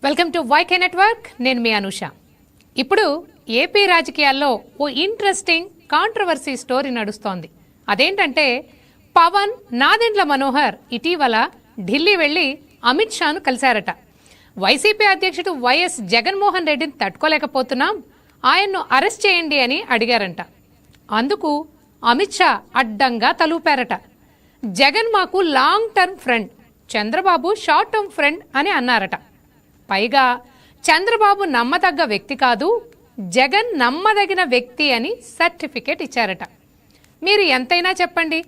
Welcome to YK network. నేను మీ అనుష. ఇప్పుడు AP రాజకీయాల్లో ఓ ఇంట్రెస్టింగ్ కాంట్రవర్సీ స్టోరీ నడుస్తోంది. అదేంటంటే పవన్, నాదెండ్ల మనోహర్ ఇటీవల ఢిల్లీ వెళ్లి అమిత్ షాను కలిశారట. వైసీపీ అధ్యక్షుడు వైఎస్ జగన్మోహన్ రెడ్డిని తట్టుకోలేకపోతున్నాం, ఆయన్ను అరెస్ట్ చేయండి అని అడిగారంట. అందుకు అమిత్ షా అడ్డంగా తలూపారట. జగన్ మాకు long term friend, Chandrababu short term friend అని అన్నారట. పైగా చంద్రబాబు నమ్మదగ్గ వ్యక్తి కాదు, జగన్ నమ్మదగిన వ్యక్తి అని సర్టిఫికేట్ ఇచ్చారట. మీరు ఎంతైనా చెప్పండి,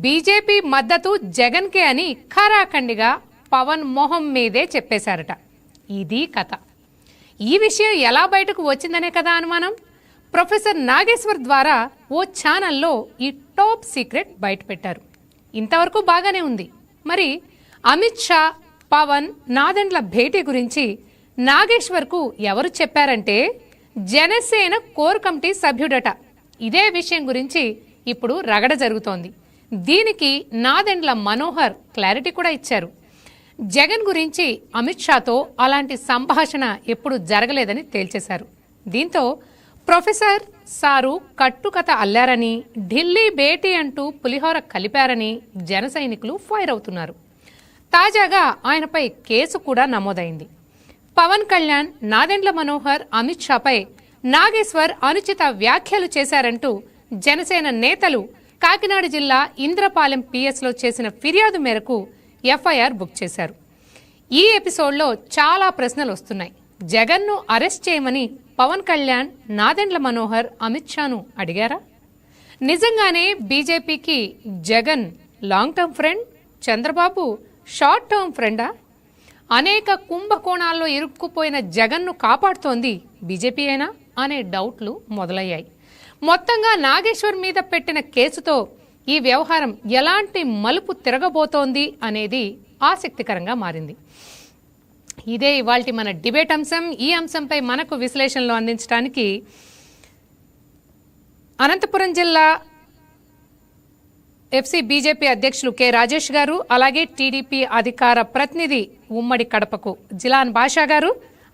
బీజేపీ మద్దతు జగన్కే అని ఖరాఖండిగా పవన్ మొహం మీదే చెప్పేశారట. ఇది కథ. ఈ విషయం ఎలా బయటకు వచ్చిందనే కదా అనుమానం. ప్రొఫెసర్ నాగేశ్వర్ ద్వారా ఓ ఛానల్లో ఈ టాప్ సీక్రెట్ బయటపెట్టారు. ఇంతవరకు బాగానే ఉంది. మరి అమిత్ షా, పవన్, నాదెండ్ల భేటీ గురించి నాగేశ్వర్కు ఎవరు చెప్పారంటే జనసేన కోర్ కమిటీ సభ్యుడట. ఇదే విషయం గురించి ఇప్పుడు రగడ జరుగుతోంది. దీనికి నాదెండ్ల మనోహర్ క్లారిటీ కూడా ఇచ్చారు. జగన్ గురించి అమిత్ షాతో అలాంటి సంభాషణ ఎప్పుడు జరగలేదని తేల్చేశారు. దీంతో ప్రొఫెసర్ సారు కట్టుకథ అల్లారని, ఢిల్లీ భేటీ అంటూ పులిహోర కలిపారని జన సైనికులు ఫైర్ అవుతున్నారు. తాజాగా ఆయనపై కేసు కూడా నమోదైంది. పవన్ కళ్యాణ్, నాదెండ్ల మనోహర్ అమిత్ షాపై నాగేశ్వర్ అనుచిత వ్యాఖ్యలు చేశారంటూ జనసేన నేతలు కాకినాడ జిల్లా ఇంద్రపాలెం పిఎస్లో చేసిన ఫిర్యాదు మేరకు ఎఫ్ఐఆర్ బుక్ చేశారు. ఈ ఎపిసోడ్లో చాలా ప్రశ్నలు వస్తున్నాయి. జగన్ను అరెస్ట్ చేయమని పవన్ కళ్యాణ్, నాదెండ్ల మనోహర్ అమిత్ షాను అడిగారా? నిజంగానే బీజేపీకి Jagan long term friend, Chandrababu short term ఫ్రెండా? అనేక కుంభకోణాల్లో ఇరుక్కుపోయిన జగన్ను కాపాడుతోంది బీజేపీ అయినా అనే డౌట్లు మొదలయ్యాయి. మొత్తంగా నాగేశ్వర్ మీద పెట్టిన కేసుతో ఈ వ్యవహారం ఎలాంటి మలుపు తిరగబోతోంది అనేది ఆసక్తికరంగా మారింది. ఇదే ఇవాల్టి మన డిబేట్ అంశం. ఈ అంశంపై మనకు విశ్లేషణలు అందించడానికి అనంతపురం జిల్లా ఎఫ్సి బీజేపీ అధ్యక్షులు కె రాజేష్ గారు, అలాగే టీడీపీ అధికార ప్రతినిధి ఉమ్మడి కడపకు జిలాన్ బాషా గారు,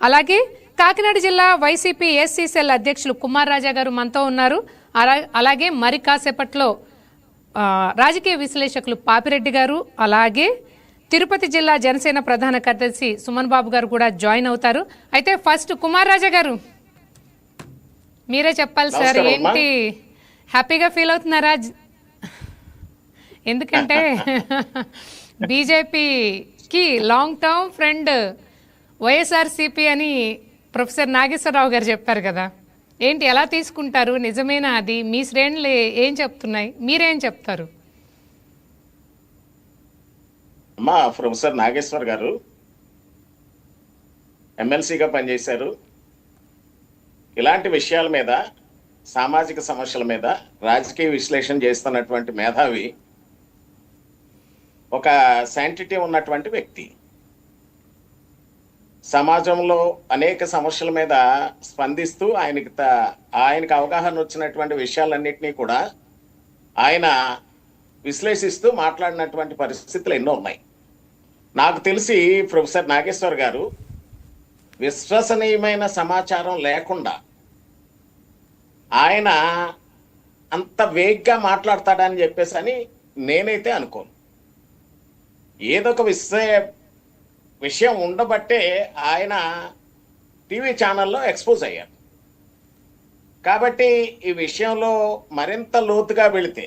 అలాగే కాకినాడ జిల్లా వైసీపీ ఎస్సీ సెల్ అధ్యక్షులు కుమార్ రాజా గారు మనతో ఉన్నారు. అలాగే మరి కాసేపట్లో రాజకీయ విశ్లేషకులు పాపిరెడ్డి గారు, అలాగే తిరుపతి జిల్లా జనసేన ప్రధాన కార్యదర్శి సుమన్ బాబు గారు కూడా జాయిన్ అవుతారు. అయితే ఫస్ట్ కుమార్ రాజా గారు మీరే చెప్పాలి సార్, ఏంటి హ్యాపీగా ఫీల్ అవుతున్నారా? ఎందుకంటే బీజేపీకి లాంగ్ టర్మ్ ఫ్రెండ్ వైఎస్ఆర్సీపీ అని ప్రొఫెసర్ నాగేశ్వరరావు గారు చెప్పారు కదా, ఏంటి ఎలా తీసుకుంటారు? నిజమేనా అది? మీ శ్రేణులు ఏం చెప్తున్నాయి, మీరేం చెప్తారు? అమ్మా, ప్రొఫెసర్ నాగేశ్వర్ గారు ఎమ్మెల్సీగా పనిచేశారు. ఇలాంటి విషయాల మీద, సామాజిక సమస్యల మీద రాజకీయ విశ్లేషణ చేస్తున్నటువంటి మేధావి, ఒక శాంటిటీ ఉన్నటువంటి వ్యక్తి. సమాజంలో అనేక సమస్యల మీద స్పందిస్తూ ఆయనకి అవగాహన వచ్చినటువంటి విషయాలన్నింటినీ కూడా ఆయన విశ్లేషిస్తూ మాట్లాడినటువంటి పరిస్థితులు ఎన్నో ఉన్నాయి. నాకు తెలిసి ప్రొఫెసర్ నాగేశ్వర్ గారు విశ్వసనీయమైన సమాచారం లేకుండా ఆయన అంత వేగ్గా మాట్లాడతాడని చెప్పేసి అని నేనైతే అనుకోను. ఏదో ఒక విషయం ఉండబట్టే ఆయన టీవీ ఛానల్లో ఎక్స్పోజ్ అయ్యారు. కాబట్టి ఈ విషయంలో మరింత లోతుగా వెళితే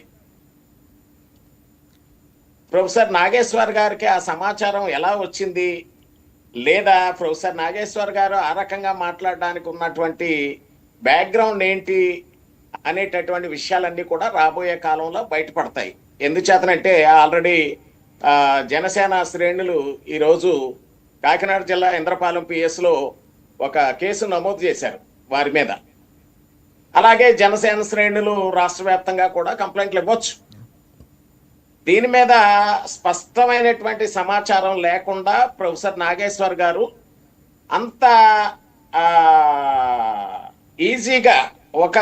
ప్రొఫెసర్ నాగేశ్వర్ గారికి ఆ సమాచారం ఎలా వచ్చింది, లేదా ప్రొఫెసర్ నాగేశ్వర్ గారు ఆ రకంగా మాట్లాడడానికి ఉన్నటువంటి బ్యాక్గ్రౌండ్ ఏంటి అనేటటువంటి విషయాలన్నీ కూడా రాబోయే కాలంలో బయటపడతాయి. ఎందుచేతనంటే ఆల్రెడీ జనసేన శ్రేణులు ఈరోజు కాకినాడ జిల్లా ఇంద్రపాలెం పిఎస్లో ఒక కేసు నమోదు చేశారు వారి మీద. అలాగే జనసేన శ్రేణులు రాష్ట్ర వ్యాప్తంగా కూడా కంప్లైంట్లు ఇవ్వచ్చు. దీని మీద స్పష్టమైనటువంటి సమాచారం లేకుండా ప్రొఫెసర్ నాగేశ్వర్ గారు అంత ఈజీగా ఒక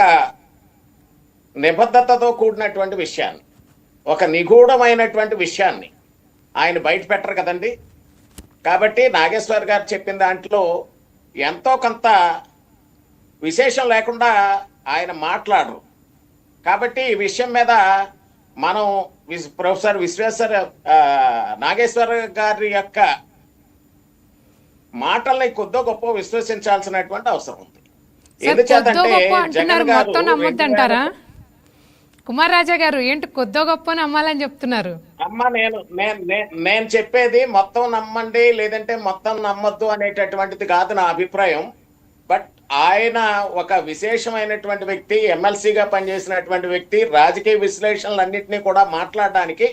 నిబద్ధతతో కూడినటువంటి విషయాన్ని, ఒక నిగూఢమైనటువంటి విషయాన్ని ఆయన బయట పెట్టరు కదండి. కాబట్టి నాగేశ్వర్ గారు చెప్పిన దాంట్లో ఎంతో కొంత విశేషం లేకుండా ఆయన మాట్లాడరు. కాబట్టి ఈ విషయం మీద మనం ప్రొఫెసర్ నాగేశ్వర గారి యొక్క మాటల్ని కొద్దో గొప్ప విశ్వసించాల్సినటువంటి అవసరం ఉంది. ఎందుచేతంటే జగన్ గారు కుమార్ రాజా గారు ఏంటి కొద్దో గొప్ప నమ్మాలని చెప్తున్నారు? అమ్మ నేను చెప్పేది మొత్తం నమ్మండి లేదంటే మొత్తం నమ్మద్దు అనేటటువంటిది కాదు నా అభిప్రాయం. బట్ ఆయన ఒక విశేషమైనటువంటి వ్యక్తి, ఎమ్మెల్సీగా పనిచేసినటువంటి వ్యక్తి, రాజకీయ విశ్లేషణలన్నింటినీ కూడా మాట్లాడడానికి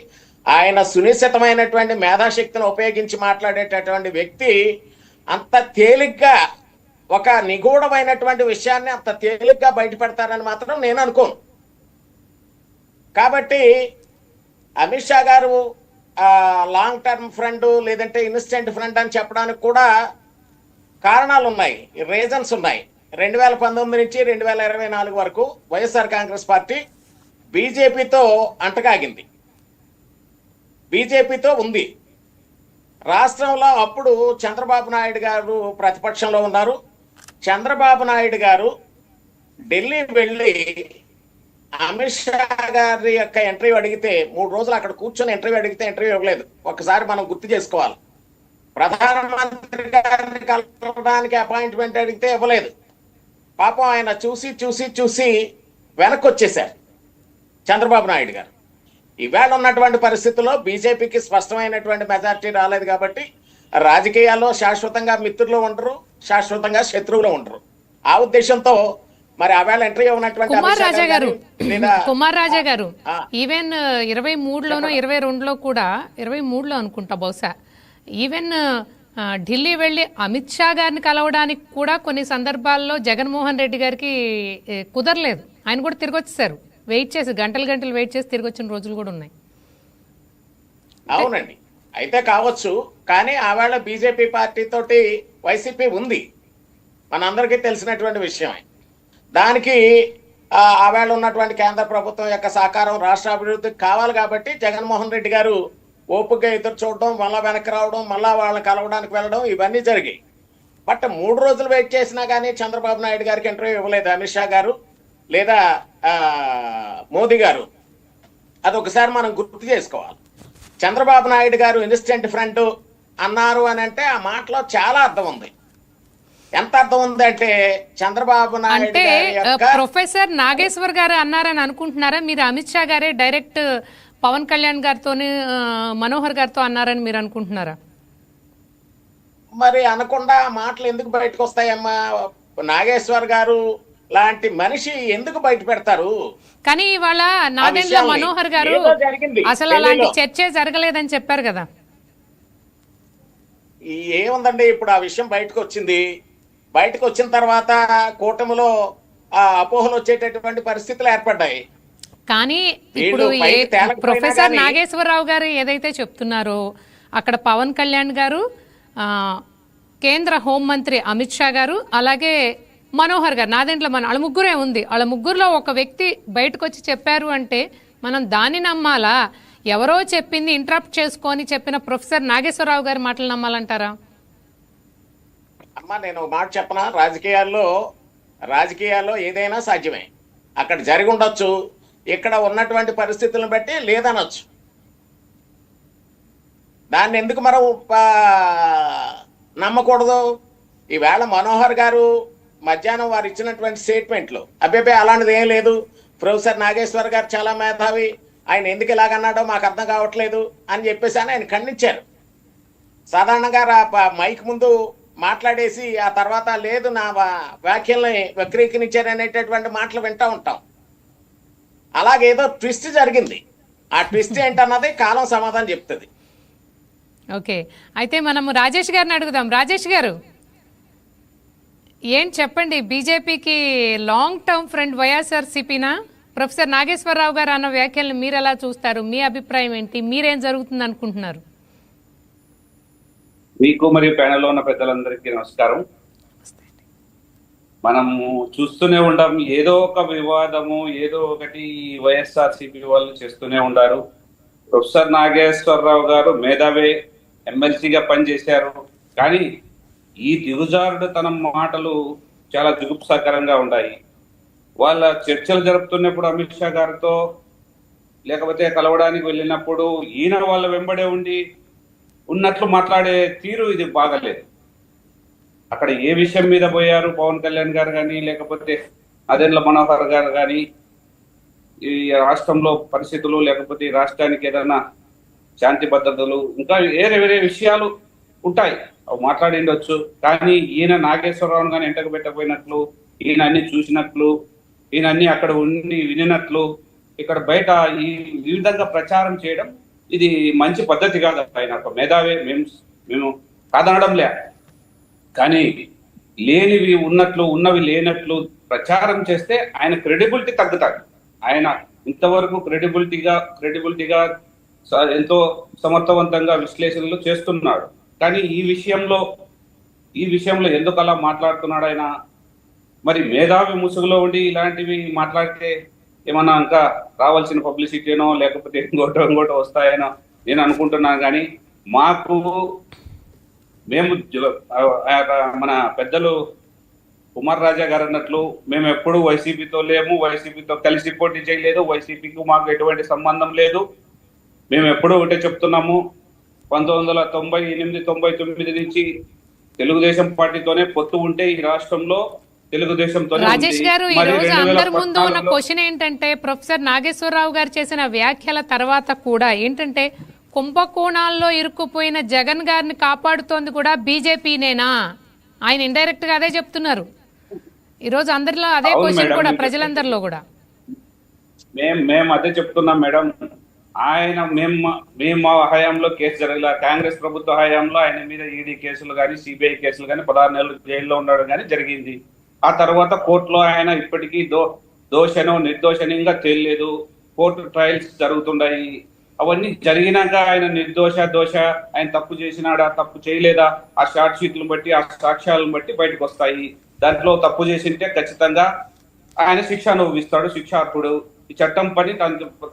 ఆయన సునిశ్చితమైనటువంటి మేధాశక్తిని ఉపయోగించి మాట్లాడేటటువంటి వ్యక్తి అంత తేలిగ్గా ఒక నిగూఢమైనటువంటి విషయాన్ని అంత తేలిగ్గా బయట పెడతారని మాత్రం నేను అనుకోను. కాబట్టి అమిత్ షా గారు లాంగ్ టర్మ్ ఫ్రెండ్ లేదంటే ఇన్స్టెంట్ ఫ్రెండ్ అని చెప్పడానికి కూడా కారణాలు ఉన్నాయి, రీజన్స్ ఉన్నాయి. 2019 నుంచి 2024 వరకు వైఎస్ఆర్ కాంగ్రెస్ పార్టీ బీజేపీతో అంటకాగింది, బీజేపీతో ఉంది. రాష్ట్రంలో అప్పుడు చంద్రబాబు నాయుడు గారు ప్రతిపక్షంలో ఉన్నారు. చంద్రబాబు నాయుడు గారు ఢిల్లీ వెళ్ళి అమిత్ షా గారి యొక్క ఇంటర్వ్యూ అడిగితే 3 రోజులు అక్కడ కూర్చొని ఇంటర్వ్యూ అడిగితే ఇంటర్వ్యూ ఇవ్వలేదు. ఒకసారి మనం గుర్తు చేసుకోవాలి. ప్రధానమంత్రి గారిని కలవడానికి అపాయింట్మెంట్ అడిగితే ఇవ్వలేదు. పాపం ఆయన చూసి చూసి చూసి వెనక్కి వచ్చేశారు చంద్రబాబు నాయుడు గారు. ఈవేళ ఉన్నటువంటి పరిస్థితుల్లో బీజేపీకి స్పష్టమైనటువంటి మెజార్టీ రాలేదు కాబట్టి రాజకీయాల్లో శాశ్వతంగా మిత్రులు ఉండరు, శాశ్వతంగా శత్రువులు ఉండరు. ఆ ఉద్దేశంతో మరి ఆవేళ ఎంట్రీ ఉన్నటువంటి కుమార్ రాజా గారు ఈవెన్ 23లోనో 22లో కూడా 23లో అనుకుంటా బహుశా ఈవెన్ ఢిల్లీ వెళ్ళి అమిత్ షా గారిని కలవడానికి కూడా కొన్ని సందర్భాల్లో జగన్మోహన్ రెడ్డి గారికి కుదరలేదు. ఆయన కూడా తిరిగి వచ్చేసారు, వెయిట్ చేసి గంటలు వెయిట్ చేసి తిరిగి వచ్చిన రోజులు కూడా ఉన్నాయి. అవునండి, అయితే కావచ్చు. కానీ ఆవేళ బీజేపీ పార్టీ తోటి వైసీపీ ఉంది, మనందరికీ తెలిసినటువంటి విషయమే. దానికి ఆవేళ ఉన్నటువంటి కేంద్ర ప్రభుత్వం యొక్క సహకారం రాష్ట్ర అభివృద్ధికి కావాలి కాబట్టి జగన్మోహన్ రెడ్డి గారు ఓపికగా ఎదురు చూడడం, మళ్ళా వెనక్కి రావడం, మళ్ళా వాళ్ళని కలవడానికి వెళ్ళడం ఇవన్నీ జరిగాయి. బట్ 3 రోజులు వెయిట్ చేసినా కానీ చంద్రబాబు నాయుడు గారికి ఇంటర్వ్యూ ఇవ్వలేదు అమిత్ షా గారు లేదా మోదీ గారు. అది ఒకసారి మనం గుర్తు చేసుకోవాలి. చంద్రబాబు నాయుడు గారు ఇన్స్టెంట్ ఫ్రెండ్ అన్నారు అని అంటే ఆ మాటలో చాలా అర్థం ఉంది. ఎంత అర్థం ఉంది అంటే చంద్రబాబు నాయుడు ప్రొఫెసర్ నాగేశ్వర్ గారు అన్నారని అనుకుంటున్నారా మీరు? అమిత్ షా గారే డైరెక్ట్ పవన్ కళ్యాణ్ గారితో మనోహర్ గారితో అన్నారని మీరు అనుకుంటున్నారా? మరి అనకుండా మాటలు ఎందుకు బయటకు వస్తాయమ్మా? నాగేశ్వర్ గారు లాంటి మనిషి ఎందుకు బయట పెడతారు? కానీ ఇవాళ నాదెండ్ల మనోహర్ గారు అసలు అలాంటి చర్చే జరగలేదని చెప్పారు కదా. ఏముందండి, ఇప్పుడు ఆ విషయం బయటకు వచ్చింది. బయటకు వచ్చిన తర్వాత కూటమిలో అపోహలు వచ్చేటటువంటి పరిస్థితులు ఏర్పడ్డాయి. కానీ ఇప్పుడు ప్రొఫెసర్ నాగేశ్వరరావు గారు ఏదైతే చెప్తున్నారో అక్కడ పవన్ కళ్యాణ్ గారు, కేంద్ర హోంమంత్రి అమిత్ షా గారు, అలాగే మనోహర్ గారు, నాదెండ్ల వాళ్ళ ముగ్గురే ఉంది. వాళ్ళ ముగ్గురులో ఒక వ్యక్తి బయటకు వచ్చి చెప్పారు అంటే మనం దాన్ని నమ్మాలా? ఎవరో చెప్పింది ఇంటరప్ట్ చేసుకొని చెప్పిన ప్రొఫెసర్ నాగేశ్వరరావు గారి మాటలు నమ్మాలంటారా? అమ్మా నేను మాట చెప్పనా, రాజకీయాల్లో ఏదైనా సాధ్యమే. అక్కడ జరిగి ఉండొచ్చు, ఇక్కడ ఉన్నటువంటి పరిస్థితులను బట్టి లేదనొచ్చు. దాన్ని ఎందుకు మనం నమ్మకూడదు? ఈవేళ మనోహర్ గారు మధ్యాహ్నం వారు ఇచ్చినటువంటి స్టేట్మెంట్లు అబ్బే అలాంటిది ఏం లేదు, ప్రొఫెసర్ నాగేశ్వర్ గారు చాలా మేధావి, ఆయన ఎందుకు ఇలాగన్నాడో మాకు అర్థం కావట్లేదు అని చెప్పేసి ఆయన ఖండించారు. సాధారణంగా మైక్ ముందు మాట్లాడేసి ఆ తర్వాత లేదు నా వ్యాఖ్యల్ని వక్రీకరించారనేటటువంటి మాటలు వింటూ ఉంటాం. అలాగేదో ట్విస్ట్ జరిగింది. ఆ ట్విస్ట్ ఏంటన్నది కాలం సమాధానం చెప్తుంది. ఓకే, అయితే మనము రాజేష్ గారిని అడుగుదాం. రాజేష్ గారు ఏం చెప్పండి, బీజేపీకి లాంగ్ టర్మ్ ఫ్రెండ్ వైఎస్ఆర్సీపీనా? ప్రొఫెసర్ నాగేశ్వరరావు గారు అన్న వ్యాఖ్యలను మీరు ఎలా చూస్తారు? మీ అభిప్రాయం ఏంటి? మీరేం జరుగుతుంది అనుకుంటున్నారు? మీకు మరియు ప్యానెల్లో ఉన్న పెద్దలందరికీ నమస్కారం. మనము చూస్తూనే ఉంటాం, ఏదో ఒక వివాదము ఏదో ఒకటి వైఎస్ఆర్సీపీ వాళ్ళు చేస్తూనే ఉంటారు. ప్రొఫెసర్ నాగేశ్వరరావు గారు మేధావే, ఎమ్మెల్సీగా పనిచేశారు. కానీ ఈ దిగుజారుడు తన మాటలు చాలా జుగుప్సాకరంగా ఉన్నాయి. వాళ్ళ చర్చలు జరుపుతున్నప్పుడు అమిత్ షా గారితో లేకపోతే కలవడానికి వెళ్ళినప్పుడు ఈయన వాళ్ళ వెంబడే ఉండి ఉన్నట్లు మాట్లాడే తీరు ఇది బాగలేదు. అక్కడ ఏ విషయం మీద పోయారు పవన్ కళ్యాణ్ గారు కానీ లేకపోతే నాదెండ్ల మనోహర్ గారు కానీ, ఈ రాష్ట్రంలో పరిస్థితులు లేకపోతే ఈ రాష్ట్రానికి ఏదైనా శాంతి భద్రతలు ఇంకా వేరే వేరే విషయాలు ఉంటాయి, అవి మాట్లాడిండొచ్చు. కానీ ఈయన నాగేశ్వరరావు కానీ ఎంటకు పెట్టకపోయినట్లు, ఈయన అన్ని చూసినట్లు, ఈయన అన్ని అక్కడ ఉండి వినినట్లు ఇక్కడ బయట ఈ విధంగా ప్రచారం చేయడం ఇది మంచి పద్ధతి కాదు. ఆయన ఒక మేధావి, మేము కాదనడం లే, కానీ లేనివి ఉన్నట్లు ఉన్నవి లేనట్లు ప్రచారం చేస్తే ఆయన క్రెడిబిలిటీ తగ్గుతాడు. ఆయన ఇంతవరకు క్రెడిబిలిటీగా ఎంతో సమర్థవంతంగా విశ్లేషణలు చేస్తున్నాడు. కానీ ఈ విషయంలో ఎందుకు అలా మాట్లాడుతున్నాడు ఆయన? మరి మేధావి ముసుగులో ఉండి ఇలాంటివి మాట్లాడితే ఏమన్నా ఇంకా రావాల్సిన పబ్లిసిటీనో లేకపోతే ఇంకోటో వస్తాయనో నేను అనుకుంటున్నాను. కానీ మేము మన పెద్దలు కుమార్ రాజా గారు అన్నట్లు మేము ఎప్పుడు వైసీపీతో లేము, వైసీపీతో కలిసి పోటీ చేయలేదు, వైసీపీకి మాకు ఎటువంటి సంబంధం లేదు. మేము ఎప్పుడూ ఒకటే చెప్తున్నాము, 1998-99 నుంచి తెలుగుదేశం పార్టీతోనే పొత్తు ఉంటే ఈ రాష్ట్రంలో తెలుగుదేశంతో. రాజేష్ గారు, ఈ రోజు అందరి ముందు ఉన్న క్వశ్చన్ ఏంటంటే, ప్రొఫెసర్ నాగేశ్వరరావు గారు చేసిన వ్యాఖ్యల తర్వాత కూడా ఏంటంటే, కుంభకోణాల్లో ఇరుక్కుపోయిన జగన్ గారిని కాపాడుతోంది కూడా బీజేపీనేనా? ఆయన ఇండైరెక్ట్ గా అదే చెప్తున్నారు. ఈ రోజు అందరిలో అదే క్వశ్చన్ కూడా, ప్రజలందరిలో కూడా. మేము అదే చెప్తున్నాం మేడం. మేము మా హయాంలో కేసు జరగలే, కాంగ్రెస్ ప్రభుత్వ హయాంలో ఆయన మీద ఈడీ కేసులు కానీ సిబిఐ కేసులు కానీ 16 నెలలు జైల్లో ఉండడం కానీ జరిగింది. ఆ తర్వాత కోర్టులో ఆయన ఇప్పటికీ దోషనో నిర్దోషణంగా తేలలేదు. కోర్టు ట్రయల్స్ జరుగుతున్నాయి. అవన్నీ జరిగినాక ఆయన దోష ఆయన తప్పు చేసినాడా తప్పు చేయలేదా ఆ షార్ట్ షీట్లను బట్టి ఆ సాక్ష్యాలను బట్టి బయటకు వస్తాయి. దాంట్లో తప్పు చేసింటే ఖచ్చితంగా ఆయన శిక్ష అనుభవిస్తాడు, శిక్షార్హుడు. ఈ చట్టం పని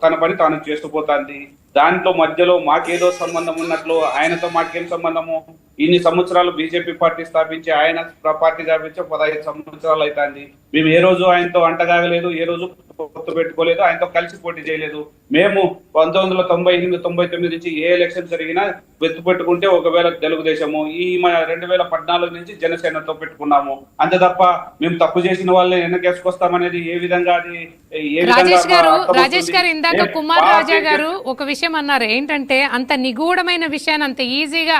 తన పని తాను చేసుకుపోతుంది. దాంట్లో మధ్యలో మాకేదో సంబంధం ఉన్నట్లు ఆయనతో మాకేం సంబంధము? ఇన్ని సంవత్సరాలు బీజేపీ పార్టీ స్థాపించి ఆయన పార్టీ స్థాపించి 15 సంవత్సరాలు అవుతుంది. మేము ఏ రోజు ఆయనతో అంటగాగలేదు, ఏ రోజు పొత్తు పెట్టుకోలేదు, ఆయనతో కలిసి పోటీ చేయలేదు. మేము 1998-99 నుంచి ఏ ఎలక్షన్ జరిగినా వెత్తు పెట్టుకుంటే ఒకవేళ తెలుగుదేశము, ఈ 2014 నుంచి జనసేనతో పెట్టుకున్నాము. అంతే తప్ప మేము తప్పు చేసిన వాళ్ళని వెనకేసుకొస్తామనేది ఏ విధంగా? అది రాజేష్ గారు ఇందాక కుమార్ రాజా గారు ఒక విషయం అన్నారు ఏంటంటే, అంత నిగూఢమైన విషయాన్ని అంత ఈజీగా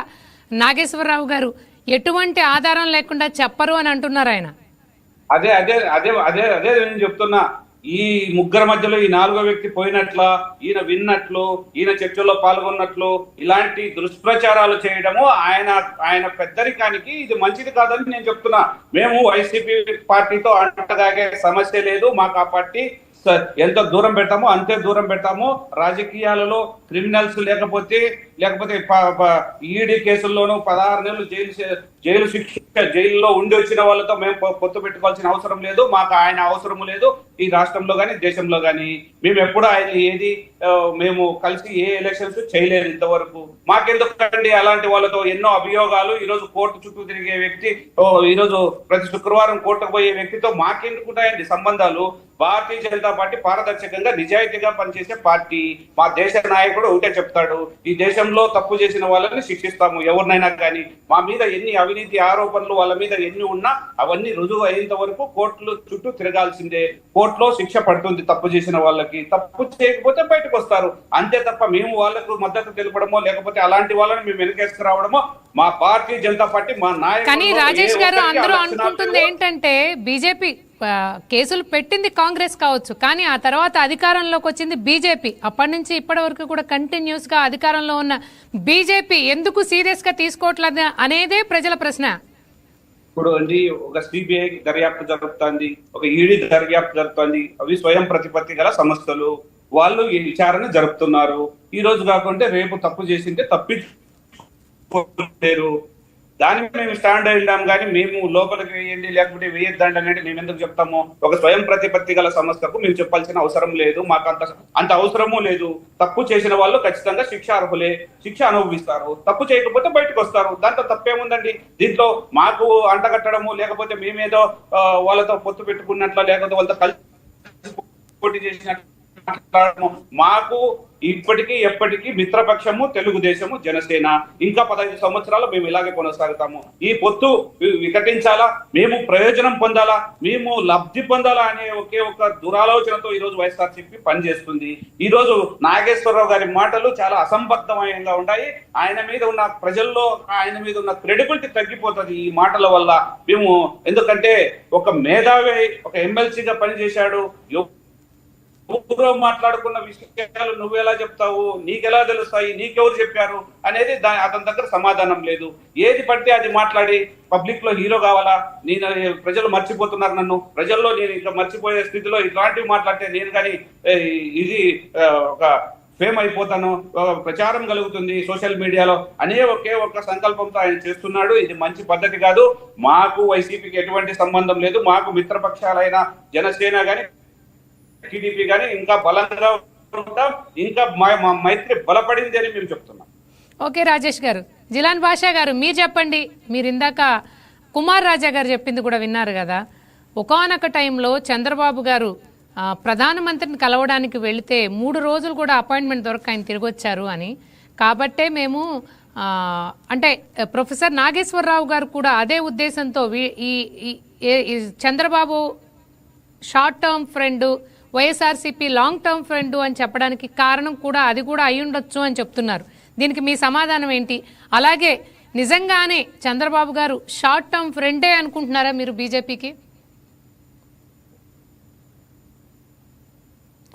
నాగేశ్వరరావు గారు ఎటువంటి ఆధారం లేకుండా చెప్పరు అని అంటున్నారు ఆయన. అదే అదే అదే అదే అదే నేను చెప్తున్నా. ఈ ముగ్గురు మధ్యలో ఈ 4వ వ్యక్తి పోయినట్ల, ఈయన విన్నట్లు, ఈయన చర్చల్లో పాల్గొన్నట్లు ఇలాంటి దుష్ప్రచారాలు చేయడము ఆయన పెద్దరికానికి ఇది మంచిది కాదని నేను చెప్తున్నా. మేము వైసీపీ పార్టీతో అంటగాగే సమస్య లేదు. మాకు ఆ పార్టీ ఎంత దూరం పెడతామో అంతే దూరం పెడతాము. రాజకీయాలలో క్రిమినల్స్ లేకపోతే ఈడీ కేసుల్లోనూ 16 నెలలు జైలు శిక్ష జైల్లో ఉండి వచ్చిన వాళ్ళతో మేము పొత్తు పెట్టుకోవాల్సిన అవసరం లేదు. మాకు ఆయన అవసరం లేదు ఈ రాష్ట్రంలో కానీ దేశంలో కానీ. మేము ఎప్పుడు ఆయన మేము కలిసి ఏ ఎలక్షన్స్ చేయలేదు ఇంతవరకు. మాకెందుకండి అలాంటి వాళ్ళతో ఎన్నో అభియోగాలు? ఈరోజు కోర్టు చుట్టూ తిరిగే వ్యక్తి, ఈరోజు ప్రతి శుక్రవారం కోర్టుకు పోయే వ్యక్తితో మాకెందుకుంటాయండి సంబంధాలు? భారతీయ జనతా పార్టీ పారదర్శకంగా నిజాయితీగా పనిచేసే పార్టీ. మా దేశ నాయకుడు ఒకటే చెప్తాడు, ఈ దేశంలో తప్పు చేసిన వాళ్ళని శిక్షిస్తాము ఎవరినైనా కానీ. మా మీద ఎన్ని అవినీతి ఆరోపణలు వాళ్ళ మీద ఎన్ని ఉన్నా అవన్నీ రుజువు అయ్యేంత వరకు కోర్టులు చుట్టూ తిరగాల్సిందే. కోర్టులో శిక్ష పడుతుంది తప్పు చేసిన వాళ్ళకి. తప్పు చేయకపోతే బయటకు వస్తారు అంతే తప్ప మేము వాళ్ళకు మద్దతు తెలపడమో లేకపోతే అలాంటి వాళ్ళని మేము వెనకేసుకురావడమో మా భారతీయ జనతా పార్టీ మా నాయకులు. కానీ రాజేష్ గారు, అందరూ అనుకుంటుంది ఏంటంటే, బీజేపీ కేసులు పెట్టింది కాంగ్రెస్ కావచ్చు, కానీ ఆ తర్వాత అధికారంలోకి వచ్చింది బీజేపీ. అప్పటి నుంచి ఇప్పటి వరకు కూడా కంటిన్యూస్ గా అధికారంలో ఉన్న బీజేపీ ఎందుకు సీరియస్ గా తీసుకోవట్లేదు అనేదే ప్రజల ప్రశ్న. ఇప్పుడు అండి ఒక సిబిఐ దర్యాప్తు జరుగుతుంది, ఒక ఈడీ దర్యాప్తు జరుగుతుంది. అవి స్వయం ప్రతిపత్తి గల సంస్థలు, వాళ్ళు ఈ విచారణ జరుపుతున్నారు. ఈ రోజు కాకుంటే రేపు తప్పు చేసింటే తప్పించుకోలేరు. దాని మేము స్టాండ్ అయ్యాం. కానీ మేము లోపలికి వేయండి లేకపోతే వేయొద్దండి అనేది మేము ఎందుకు చెప్తాము? ఒక స్వయం ప్రతిపత్తి గల సంస్థకు మేము చెప్పాల్సిన అవసరం లేదు, మాకు అంత అవసరము లేదు. తప్పు చేసిన వాళ్ళు ఖచ్చితంగా శిక్ష అర్హులే, శిక్ష అనుభవిస్తారు. తప్పు చేయకపోతే బయటకు వస్తారు, దాంట్లో తప్పేముందండి? దీంట్లో మాకు అంటగట్టడము లేకపోతే మేమేదో వాళ్ళతో పొత్తు పెట్టుకున్నట్ల లేకపోతే వాళ్ళతో కలిసి పోటీ చేసినట్లు మాకు ఇప్పటికీ ఎప్పటికీ మిత్రపక్షము తెలుగుదేశము జనసేన. ఇంకా 15 సంవత్సరాలు మేము ఇలాగే కొనసాగుతాము. ఈ పొత్తు వికటించాలా, మేము ప్రయోజనం పొందాలా, మేము లబ్ధి పొందాలా అనే ఒకే ఒక దురాలోచనతో ఈ రోజు వైఎస్ఆర్సీపీ పనిచేస్తుంది. ఈ రోజు నాగేశ్వరరావు గారి మాటలు చాలా అసంబద్ధమయంగా ఉన్నాయి. ఆయన మీద ఉన్న ప్రజల్లో ఆయన మీద ఉన్న క్రెడిబిలిటీ తగ్గిపోతుంది ఈ మాటల వల్ల. మేము ఎందుకంటే ఒక మేధావి ఒక ఎమ్మెల్సీగా పనిచేశాడు, ఊరో మాట్లాడుకున్న విషయాలు నువ్వెలా చెప్తావు, నీకెలా తెలుస్తాయి, నీకెవరు చెప్పారు అనేది అతని దగ్గర సమాధానం లేదు. ఏది పడితే అది మాట్లాడి పబ్లిక్ లో హీరో కావాలా, నేను ప్రజలు మర్చిపోతున్నారు నన్ను, ప్రజల్లో నేను ఇట్లా మర్చిపోయే స్థితిలో ఇట్లాంటివి మాట్లాడితే నేను కానీ ఇది ఒక ఫేమ్ అయిపోతాను, ప్రచారం కలుగుతుంది సోషల్ మీడియాలో అనే ఒకే ఒక సంకల్పంతో ఆయన చేస్తున్నాడు. ఇది మంచి పద్ధతి కాదు. మాకు వైసీపీకి ఎటువంటి సంబంధం లేదు. మాకు మిత్రపక్షాలైన జనసేన గాని టీడీపీ కానీ ఇంకా బలంగా ఉంటాం, ఇంకా మా మైత్రి బలపడింది అని మేము చెప్తున్నాం. ఓకే రాజేష్ గారు. జిలాన్ బాషా గారు మీరు చెప్పండి. మీరు ఇందాక కుమార్ రాజా గారు చెప్పింది కూడా విన్నారు కదా. ఒకానొక టైంలో చంద్రబాబు గారు ప్రధానమంత్రిని కలవడానికి వెళితే 3 రోజులు కూడా అపాయింట్మెంట్ దొరక ఆయన తిరిగి వచ్చారు అని. కాబట్టే మేము అంటే ప్రొఫెసర్ నాగేశ్వరరావు గారు కూడా అదే ఉద్దేశంతో ఈ Chandrababu short term friend, YSRCP long term friend అని చెప్పడానికి కారణం కూడా అది కూడా అయి ఉండొచ్చు అని చెప్తున్నారు. దీనికి మీ సమాధానం ఏంటి? అలాగే నిజంగానే చంద్రబాబు గారు షార్ట్ టర్మ్ ఫ్రెండే అనుకుంటున్నారా మీరు బీజేపీకి?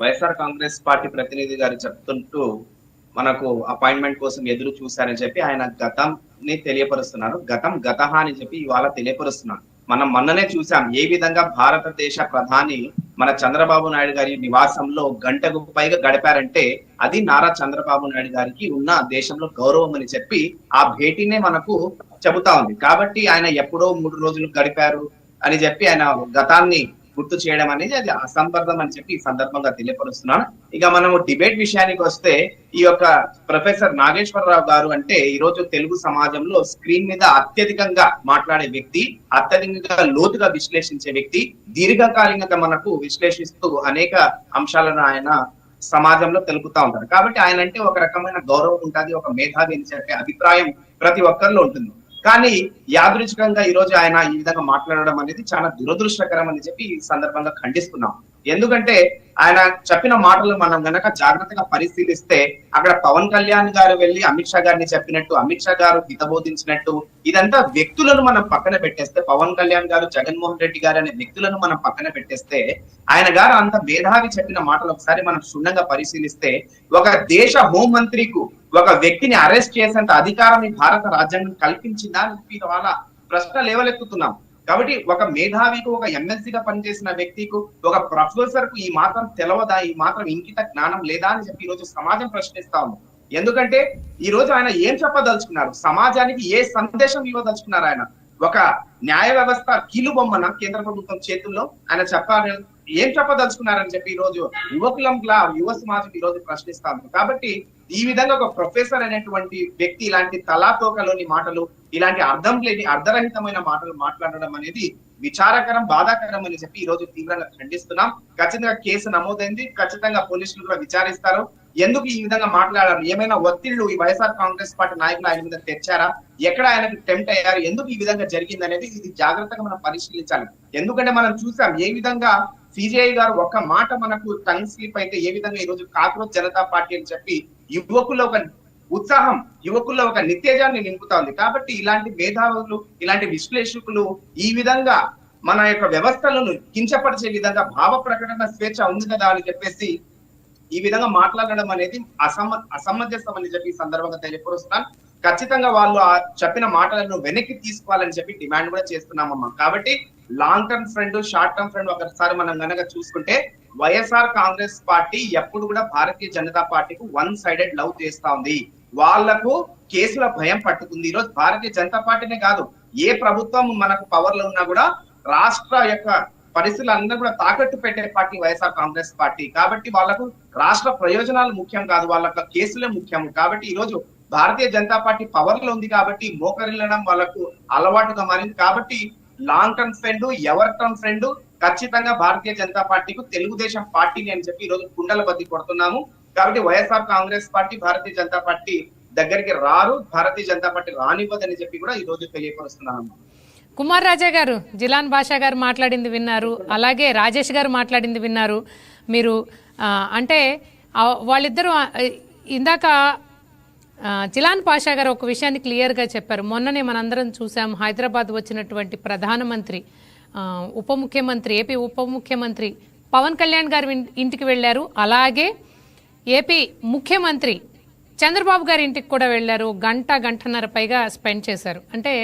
వైఎస్ఆర్ కాంగ్రెస్ పార్టీ ప్రతినిధి గారు చెప్తుంటూ మనకు అపాయింట్మెంట్ కోసం ఎదురు చూశారని చెప్పి ఆయన గతంని తెలియపరుస్తున్నారు. గతహ అని చెప్పి ఇవాళ తెలియపరుస్తున్నారు. మనం మొన్ననే చూసాం ఏ విధంగా భారతదేశ ప్రధాని మన చంద్రబాబు నాయుడు గారి నివాసంలో గంటకు పైగా గడిపారంటే అది నారా చంద్రబాబు నాయుడు గారికి ఉన్న దేశంలో గౌరవం అని చెప్పి ఆ భేటీనే మనకు చెబుతా ఉంది. కాబట్టి ఆయన ఎప్పుడో 3 రోజులు గడిపారు అని చెప్పి ఆయన గతాన్ని గుర్తు చేయడం అనేది అది అసంబద్ధం అని చెప్పి ఈ సందర్భంగా తెలియపరుస్తున్నాను. ఇక మనము డిబేట్ విషయానికి వస్తే ఈ యొక్క ప్రొఫెసర్ నాగేశ్వరరావు గారు అంటే ఈ రోజు తెలుగు సమాజంలో స్క్రీన్ మీద అత్యధికంగా మాట్లాడే వ్యక్తి, అత్యధికంగా లోతుగా విశ్లేషించే వ్యక్తి, దీర్ఘకాలికంగా మనకు విశ్లేషిస్తూ అనేక అంశాలను ఆయన సమాజంలో తెలుపుతా ఉంటారు. కాబట్టి ఆయన అంటే ఒక రకమైన గౌరవం ఉంటుంది, ఒక మేధావి అని చెప్పే అభిప్రాయం ప్రతి ఒక్కరిలో ఉంటుంది. కానీ యాదృచ్ఛికంగా ఈ రోజు ఆయన ఈ విధంగా మాట్లాడడం అనేది చాలా దురదృష్టకరం అని చెప్పి ఈ సందర్భంగా ఖండిస్తున్నాం. ఎందుకంటే ఆయన చెప్పిన మాటలు మనం గనక జాగ్రత్తగా పరిశీలిస్తే అక్కడ పవన్ కళ్యాణ్ గారు వెళ్ళి అమిత్ షా గారిని చెప్పినట్టు, అమిత్ షా గారు హితబోధించినట్టు ఇదంతా వ్యక్తులను మనం పక్కన పెట్టేస్తే, పవన్ కళ్యాణ్ గారు, జగన్మోహన్ రెడ్డి గారు అనే వ్యక్తులను మనం పక్కన పెట్టేస్తే ఆయన గారు అంత మేధావి చెప్పిన మాటలు ఒకసారి మనం క్షుణ్ణంగా పరిశీలిస్తే ఒక దేశ హోంమంత్రికి ఒక వ్యక్తిని అరెస్ట్ చేసేంత అధికారం ఈ భారత రాజ్యాంగం కల్పించిందా అని వాళ్ళ ప్రశ్న లేవలెత్తుతున్నాం. కాబట్టి ఒక మేధావికి, ఒక ఎమ్మెల్సీగా పనిచేసిన వ్యక్తికి, ఒక ప్రొఫెసర్ కు ఈ మాత్రం తెలవదా, ఈ మాత్రం ఇంకిత జ్ఞానం లేదా అని చెప్పి ఈ రోజు సమాజం ప్రశ్నిస్తా ఉంది. ఎందుకంటే ఈ రోజు ఆయన ఏం చెప్పదలుచుకున్నారు, సమాజానికి ఏ సందేశం ఇవ్వదలుచుకున్నారు? ఆయన ఒక న్యాయ వ్యవస్థ కీలుబొమ్మన కేంద్ర ప్రభుత్వం చేతుల్లో ఆయన చెప్పాలి, ఏం చెప్పదలుచుకున్నారని చెప్పి ఈ రోజు యువ సమాజం ఈ రోజు ప్రశ్నిస్తాము. కాబట్టి ఈ విధంగా ఒక ప్రొఫెసర్ అనేటువంటి వ్యక్తి ఇలాంటి తలాతోకలోని మాటలు, ఇలాంటి అర్థం లేని అర్ధరహితమైన మాటలు మాట్లాడడం అనేది విచారకరం, బాధాకరం అని చెప్పి ఈ రోజు తీవ్రంగా ఖండిస్తున్నాం. ఖచ్చితంగా కేసు నమోదైంది, ఖచ్చితంగా పోలీసులు కూడా విచారిస్తారు. ఎందుకు ఈ విధంగా మాట్లాడారు, ఏమైనా ఒత్తిళ్లు ఈ వైఎస్ఆర్ కాంగ్రెస్ పార్టీ నాయకులు ఆయన మీద తెచ్చారా, ఎక్కడ ఆయనకు టెంప్ట్ అయ్యారు, ఎందుకు ఈ విధంగా జరిగింది అనేది ఇది జాగ్రత్తగా మనం పరిశీలించాలి. ఎందుకంటే మనం చూసాం ఏ విధంగా సిజేఐ గారు ఒక్క మాట మనకు టంగ్ స్లిప్ అయితే ఏ విధంగా ఈ రోజు కాక్రోచ్ జనతా పార్టీ అని చెప్పి యువకుల్లో ఒక ఉత్సాహం, యువకుల్లో ఒక నిత్యజాన్ని నింపుతా ఉంది. కాబట్టి ఇలాంటి మేధావులు, ఇలాంటి విశ్లేషకులు ఈ విధంగా మన యొక్క వ్యవస్థలను కించపరిచే విధంగా భావ ప్రకటన స్వేచ్ఛ ఉంది కదా అని చెప్పేసి ఈ విధంగా మాట్లాడడం అనేది అసమంజసం అని చెప్పి ఈ సందర్భంగా తెలియపరుస్తున్నాను. ఖచ్చితంగా వాళ్ళు చెప్పిన మాటలను వెనక్కి తీసుకోవాలని చెప్పి డిమాండ్ కూడా చేస్తున్నామమ్మా. కాబట్టి long term friend, short term friend ఒకసారి మనం గనక చూసుకుంటే వైఎస్ఆర్ కాంగ్రెస్ పార్టీ ఎప్పుడు కూడా భారతీయ జనతా పార్టీకి 1 సైడెడ్ లవ్ చేస్తా ఉంది. వాళ్లకు కేసుల భయం పట్టుకుంది. ఈ రోజు భారతీయ జనతా పార్టీనే కాదు, ఏ ప్రభుత్వం మనకు పవర్ లో ఉన్నా కూడా రాష్ట్ర యొక్క పరిస్థితులు అందరూ కూడా తాకట్టు పెట్టే పార్టీ వైఎస్ఆర్ కాంగ్రెస్ పార్టీ. కాబట్టి వాళ్లకు రాష్ట్ర ప్రయోజనాలు ముఖ్యం కాదు, వాళ్ళ కేసులే ముఖ్యం. కాబట్టి ఈ రోజు భారతీయ జనతా పార్టీ పవర్ లో ఉంది కాబట్టి మోకరిల్లడం వాళ్ళకు అలవాటుగా మారింది. కాబట్టి long term friend, ever term friend ఖచ్చితంగా భారతీయ జనతా పార్టీకు తెలుగుదేశం పార్టీని అని చెప్పి ఈ రోజు కుండల బద్ది కొడుతున్నాము. కాబట్టి వైఎస్ఆర్ కాంగ్రెస్ పార్టీ భారతీయ జనతా పార్టీ దగ్గరికి రారు, భారతీయ జనతా పార్టీ రానివ్వదని చెప్పి కూడా ఈ రోజు తెలియపరుస్తున్నాము. కుమార్ రాజా గారు, జిలాన్ బాషా గారు మాట్లాడింది విన్నారు, అలాగే రాజేష్ గారు మాట్లాడింది విన్నారు. మీరు అంటే వాళ్ళిద్దరూ ఇందాక జిలాన్ పాషా గారు ఒక విషయాన్ని క్లియర్గా చెప్పారు. మొన్ననే మనందరం చూసాం, హైదరాబాద్ వచ్చినటువంటి ప్రధానమంత్రి, ఉప ముఖ్యమంత్రి, ఏపీ ఉప ముఖ్యమంత్రి పవన్ కళ్యాణ్ గారు ఇంటికి వెళ్ళారు. అలాగే ఏపీ ముఖ్యమంత్రి చంద్రబాబు గారి ఇంటికి కూడా వెళ్ళారు. గంటన్నర పైగా స్పెండ్ చేశారు. అంటే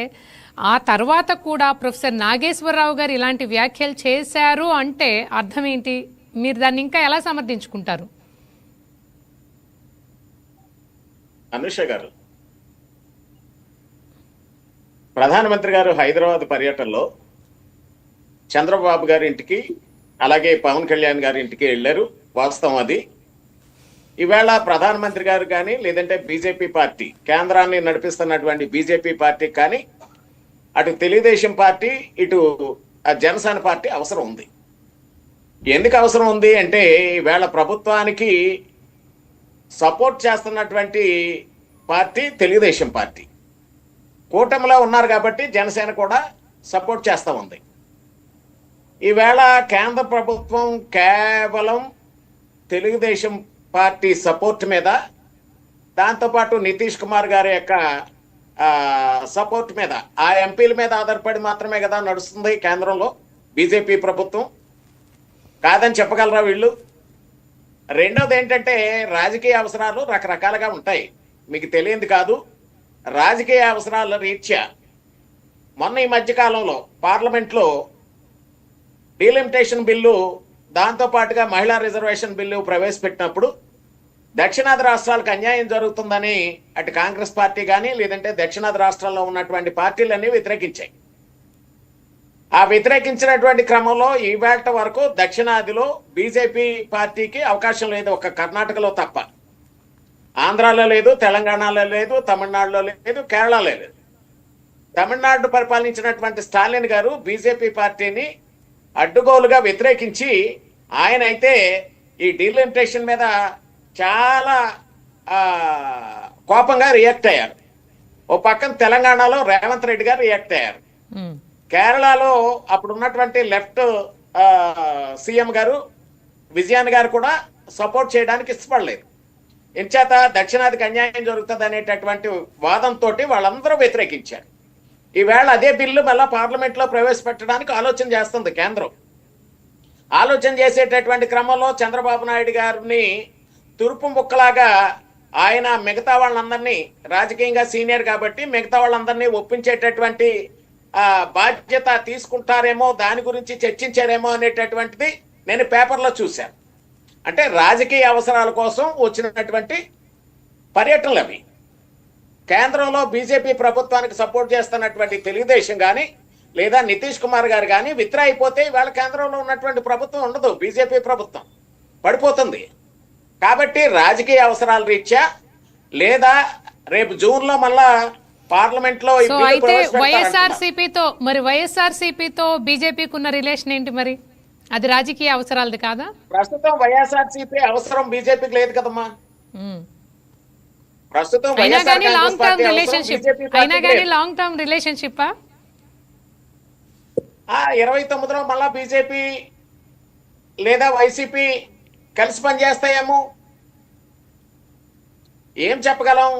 ఆ తర్వాత కూడా ప్రొఫెసర్ నాగేశ్వరరావు గారు ఇలాంటి వ్యాఖ్యలు చేశారు అంటే అర్థం ఏంటి? మీరు దాన్ని ఇంకా ఎలా సమర్థించుకుంటారు? అనుష గారు, ప్రధానమంత్రి గారు హైదరాబాద్ పర్యటనలో చంద్రబాబు గారి ఇంటికి అలాగే పవన్ కళ్యాణ్ గారి ఇంటికి వెళ్ళారు, వాస్తవం అది. ఈవేళ ప్రధానమంత్రి గారు కానీ లేదంటే బీజేపీ పార్టీ, కేంద్రాన్ని నడిపిస్తున్నటువంటి బీజేపీ పార్టీ కానీ, అటు తెలుగుదేశం పార్టీ ఇటు జనసేన పార్టీ అవసరం ఉంది. ఎందుకు అవసరం ఉంది అంటే ఈవేళ ప్రభుత్వానికి సపోర్ట్ చేస్తున్నటువంటి పార్టీ తెలుగుదేశం పార్టీ. కూటమిలో ఉన్నారు కాబట్టి జనసేన కూడా సపోర్ట్ చేస్తూ ఉంది. ఈవేళ కేంద్ర ప్రభుత్వం కేవలం తెలుగుదేశం పార్టీ సపోర్ట్ మీద, దాంతోపాటు నితీష్ కుమార్ గారి యొక్క సపోర్ట్ మీద, ఆ ఎంపీల మీద ఆధారపడి మాత్రమే కదా నడుస్తుంది కేంద్రంలో బీజేపీ ప్రభుత్వం. కాదని చెప్పగలరా వీళ్ళు? రెండోది ఏంటంటే రాజకీయ అవసరాలు రకరకాలుగా ఉంటాయి, మీకు తెలియంది కాదు. రాజకీయ అవసరాల రీత్యా మొన్న ఈ మధ్యకాలంలో పార్లమెంట్లో డీలిమిటేషన్ బిల్లు, దాంతోపాటుగా మహిళా రిజర్వేషన్ బిల్లు ప్రవేశపెట్టినప్పుడు దక్షిణాది రాష్ట్రాలకు అన్యాయం జరుగుతుందని అటు కాంగ్రెస్ పార్టీ కానీ లేదంటే దక్షిణాది రాష్ట్రాల్లో ఉన్నటువంటి పార్టీలన్నీ వ్యతిరేకించాయి. ఆ వ్యతిరేకించినటువంటి క్రమంలో ఈవేళ వరకు దక్షిణాదిలో బీజేపీ పార్టీకి అవకాశం లేదు, ఒక కర్ణాటకలో తప్ప. ఆంధ్రాలో లేదు, తెలంగాణలో లేదు, తమిళనాడులో లేదు, కేరళలో లేదు. తమిళనాడు పరిపాలించినటువంటి స్టాలిన్ గారు బీజేపీ పార్టీని అడ్డుగోలుగా వ్యతిరేకించి ఆయన అయితే ఈ డీలిమిటేషన్ మీద చాలా కోపంగా రియాక్ట్ అయ్యారు. ఓ పక్కన తెలంగాణలో రేవంత్ రెడ్డి గారు రియాక్ట్ అయ్యారు. కేరళలో అప్పుడు ఉన్నటువంటి లెఫ్ట్ సీఎం గారు విజయన్ గారు కూడా సపోర్ట్ చేయడానికి ఇష్టపడలేదు. ఇంచేత దక్షిణాదికి అన్యాయం జరుగుతుంది అనేటటువంటి వాదంతో వాళ్ళందరూ వ్యతిరేకించారు. ఈవేళ అదే బిల్లు మళ్ళా పార్లమెంట్ లో ప్రవేశపెట్టడానికి ఆలోచన చేస్తుంది కేంద్రం. ఆలోచన చేసేటటువంటి క్రమంలో చంద్రబాబు నాయుడు గారిని తురుపు ముక్కలాగా ఆయన మిగతా వాళ్ళందరినీ, రాజకీయంగా సీనియర్ కాబట్టి మిగతా వాళ్ళందరినీ ఒప్పించేటటువంటి బాధ్యత తీసుకుంటారేమో, దాని గురించి చర్చించారేమో అనేటటువంటిది నేను పేపర్లో చూశాను. అంటే రాజకీయ అవసరాల కోసం వచ్చినటువంటి పర్యటనలు అవి. కేంద్రంలో బీజేపీ ప్రభుత్వానికి సపోర్ట్ చేస్తున్నటువంటి తెలుగుదేశం కానీ లేదా నితీష్ కుమార్ గారు కానీ విత్డ్రా అయిపోతే ఇవాళ కేంద్రంలో ఉన్నటువంటి ప్రభుత్వం ఉండదు, బీజేపీ ప్రభుత్వం పడిపోతుంది. కాబట్టి రాజకీయ అవసరాల రీత్యా లేదా రేపు జూన్ లో మళ్ళా పార్లమెంట్ లో అయితే వైఎస్ఆర్సీపీతో బీజేపీకి ఉన్న రిలేషన్ ఏంటి మరి? అది రాజకీయ అవసరాలది కాదా? ప్రస్తుతం వైఎస్ఆర్సీపీ అవసరం బీజేపీకి లేదు కదమ్మా. ప్రస్తుతం లాంగ్ టర్మ్ రిలేషన్షిప్ 29లో మళ్ళా బీజేపీ లేదా వైసీపీ కలిసి పనిచేస్తాయేమో, ఏం చెప్పగలం.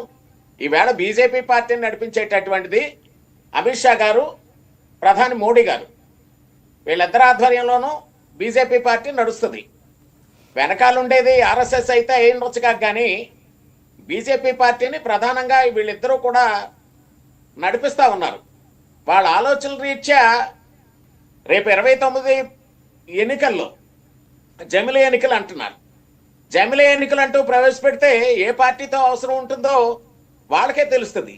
ఈవేళ బీజేపీ పార్టీని నడిపించేటటువంటిది అమిత్ షా గారు, ప్రధాని మోడీ గారు, వీళ్ళిద్దరి ఆధ్వర్యంలోనూ బీజేపీ పార్టీ నడుస్తుంది. వెనకాలండేది ఆర్ఎస్ఎస్ అయితే అయ్యుండొచ్చు కానీ బీజేపీ పార్టీని ప్రధానంగా వీళ్ళిద్దరూ కూడా నడిపిస్తా ఉన్నారు. వాళ్ళ ఆలోచనల రీత్యా రేపు 29 ఎన్నికల్లో జమిలీ ఎన్నికలు అంటున్నారు. జమిలీ ఎన్నికలు అంటూ ప్రవేశపెడితే ఏ పార్టీతో అవసరం ఉంటుందో వాళ్ళకే తెలుస్తుంది.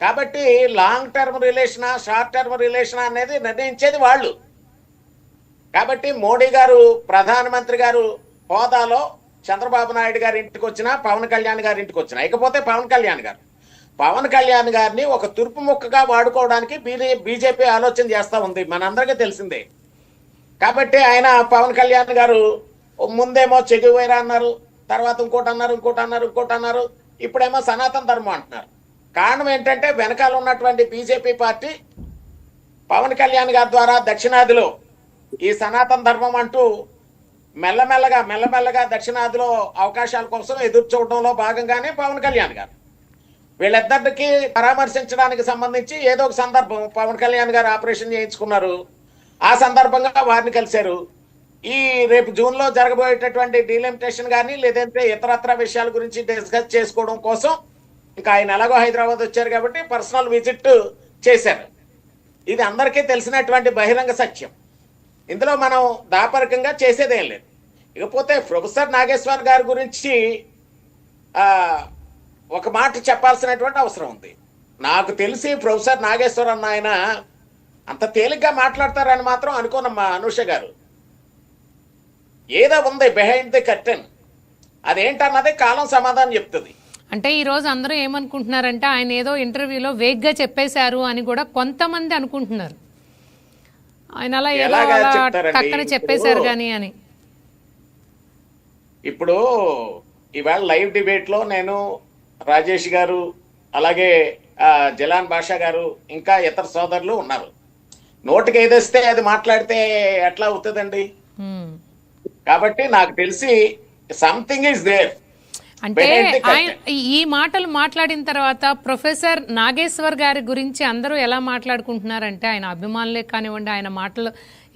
కాబట్టి లాంగ్ టర్మ్ రిలేషనా షార్ట్ టర్మ్ రిలేషనా అనేది నిర్ణయించేది వాళ్ళు. కాబట్టి మోడీ గారు ప్రధానమంత్రి గారు హోదాలో చంద్రబాబు నాయుడు గారి ఇంటికి వచ్చినా, పవన్ కళ్యాణ్ గారి ఇంటికి వచ్చినా, ఇకపోతే పవన్ కళ్యాణ్ గారిని ఒక తుర్పు ముక్కగా వాడుకోవడానికి బీజేపీ ఆలోచన చేస్తూ ఉంది, మనందరికీ తెలిసిందే. కాబట్టి ఆయన పవన్ కళ్యాణ్ గారు ముందేమో చెగువేరా అన్నారు, తర్వాత ఇంకోటి అన్నారు, ఇప్పుడేమో సనాతన ధర్మం అంటున్నారు. కారణం ఏంటంటే వెనకాల ఉన్నటువంటి బీజేపీ పార్టీ పవన్ కళ్యాణ్ గారి ద్వారా దక్షిణాదిలో ఈ సనాతన ధర్మం అంటూ మెల్లమెల్లగా దక్షిణాదిలో అవకాశాల కోసం ఎదురు చూడడంలో భాగంగానే పవన్ కళ్యాణ్ గారు వీళ్ళిద్దరికి పరామర్శించడానికి సంబంధించి ఏదో ఒక సందర్భం పవన్ కళ్యాణ్ గారు ఆపరేషన్ చేయించుకున్నారు, ఆ సందర్భంగా వారిని కలిశారు. ఈ రేపు జూన్లో జరగబోయేటటువంటి డీలిమిటేషన్ కానీ లేదంటే ఇతరత్ర విషయాల గురించి డిస్కస్ చేసుకోవడం కోసం ఇంకా ఆయన ఎలాగో హైదరాబాద్ వచ్చారు కాబట్టి పర్సనల్ విజిట్ చేశారు. ఇది అందరికీ తెలిసినటువంటి బహిరంగ సత్యం. ఇందులో మనం దాపరికంగా చేసేదేం లేదు. ఇకపోతే ప్రొఫెసర్ నాగేశ్వర్ గారి గురించి ఒక మాట చెప్పాల్సినటువంటి అవసరం ఉంది. నాకు తెలిసి ప్రొఫెసర్ నాగేశ్వర్ అన్న ఆయన అంత తేలిగ్గా మాట్లాడతారని మాత్రం అనుకోనమ్మా అనూష గారు. ఏదో ఉంది బిహైండ్ ది కర్టెన్, అదేంటన్నది కాలం సమాధానం చెప్తుంది. అంటే ఈ రోజు అందరూ ఏమనుకుంటున్నారంటే ఆయన ఏదో ఇంటర్వ్యూలో వేగ్గా చెప్పేశారు అని కూడా కొంతమంది అనుకుంటున్నారు. ఆయన అలా ఏదో టక్కన చెప్పేశారు కానీ అని. ఇప్పుడు ఇవాళ లైవ్ డిబేట్ లో నేను రాజేష్ గారు అలాగే జలాన్ బాషా గారు ఇంకా ఇతర సోదరులు ఉన్నారు. నోటికి ఏదేస్తే అది మాట్లాడితే ఎట్లా అవుతుందండి? కాబట్టి నాకు తెలిసి సంథింగ్ ఈస్ దేర్. అంటే ఆయన ఈ మాటలు మాట్లాడిన తర్వాత ప్రొఫెసర్ నాగేశ్వర్ గారి గురించి అందరూ ఎలా మాట్లాడుకుంటున్నారంటే ఆయన అభిమానులే కానివ్వండి, ఆయన మాటలు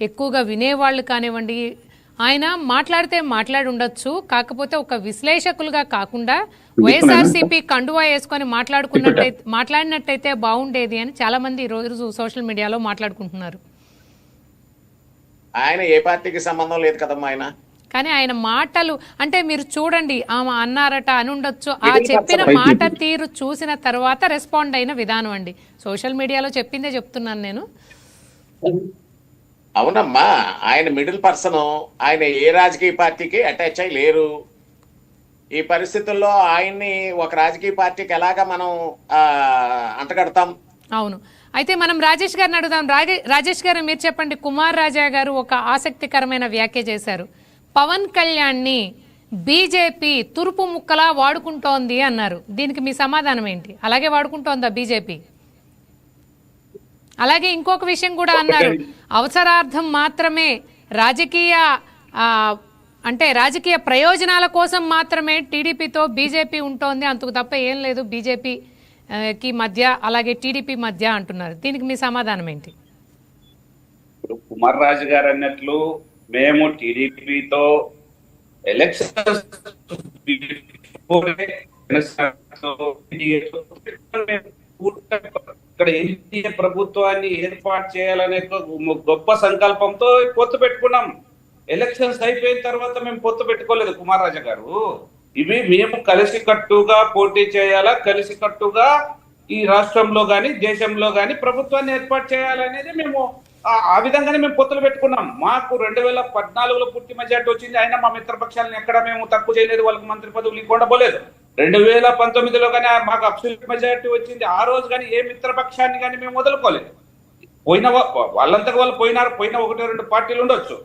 ఎక్కువగా వినేవాళ్ళు కానివ్వండి, ఆయన మాట్లాడితే మాట్లాడి ఉండొచ్చు, కాకపోతే ఒక విశ్లేషకులుగా కాకుండా వైఎస్ఆర్సీపీ కండువా వేసుకొని మాట్లాడినట్టయితే బాగుండేది అని చాలా మంది ఈ రోజు సోషల్ మీడియాలో మాట్లాడుకుంటున్నారు. ఆయన ఏ పార్టీకి సంబంధం లేదు కదమ్మా. ఆయన కానీ ఆయన మాటలు అంటే మీరు చూడండి, ఆమె అన్నారట అని ఉండొచ్చు, ఆ చెప్పిన మాట తీరు చూసిన తర్వాత రెస్పాండ్ అయిన విధానం అండి. సోషల్ మీడియాలో చెప్పిందే చెప్తున్నాను నేను. అవునమ్మా, ఆయన మిడిల్ పర్సన్, ఆయన ఏ రాజకీయ పార్టీకి అటాచ్ అయి లేరు. ఈ పరిస్థితుల్లో ఆయన్ని ఒక రాజకీయ పార్టీకి ఎలాగా మనం అంటగడతాం? అవును. అయితే మనం రాజేష్ గారిని అడుగుదాం. రాజేష్ గారు మీరు చెప్పండి, కుమార్ రాజా గారు ఒక ఆసక్తికరమైన వ్యాఖ్య చేశారు. పవన్ కళ్యాణ్ని బీజేపీ తురుపు ముక్కలా వాడుకుంటోంది అన్నారు. దీనికి మీ సమాధానం ఏంటి? అలాగే వాడుకుంటోందా బీజేపీ? అలాగే ఇంకొక విషయం కూడా అన్నారు, అవసరార్థం మాత్రమే రాజకీయ ప్రయోజనాల కోసం మాత్రమే టీడీపీతో బీజేపీ ఉంటోంది, అంతకు తప్ప ఏం లేదు బీజేపీకి మధ్య అలాగే టీడీపీ మధ్య అంటున్నారు. దీనికి మీ సమాధానం ఏంటి? కుమార్ రాజు గారు అన్నట్లు మేము టీడీపీతో ఎలక్షన్స్ ఇక్కడ ఎన్డీఏ ప్రభుత్వాన్ని ఏర్పాటు చేయాలనే గొప్ప సంకల్పంతో పొత్తు పెట్టుకున్నాం. ఎలక్షన్స్ అయిపోయిన తర్వాత మేము పొత్తు పెట్టుకోలేదు కుమార్ రాజా గారు. ఇవి మేము కలిసికట్టుగా పోటీ చేయాలా, కలిసికట్టుగా ఈ రాష్ట్రంలో గాని దేశంలో గాని ప్రభుత్వాన్ని ఏర్పాటు చేయాలనేది మేము ఆ విధంగానే మేము పొత్తులు పెట్టుకున్నాం. మాకు 2014లో పూర్తి మెజార్టీ వచ్చింది, అయినా మా మిత్రపక్షాలను ఎక్కడ మేము తక్కువ చేయలేదు, వాళ్ళకి మంత్రి పదవులు ఇవ్వకపోలేదు. 2019లో కానీ మాకు అబ్సల్యూట్ మెజారిటీ వచ్చింది. ఆ రోజు కానీ ఏ మిత్రపక్షాన్ని కానీ మేము వదులుకోలేదు. వాళ్ళంతకు వాళ్ళు పోయిన 1-2 పార్టీలు ఉండొచ్చు,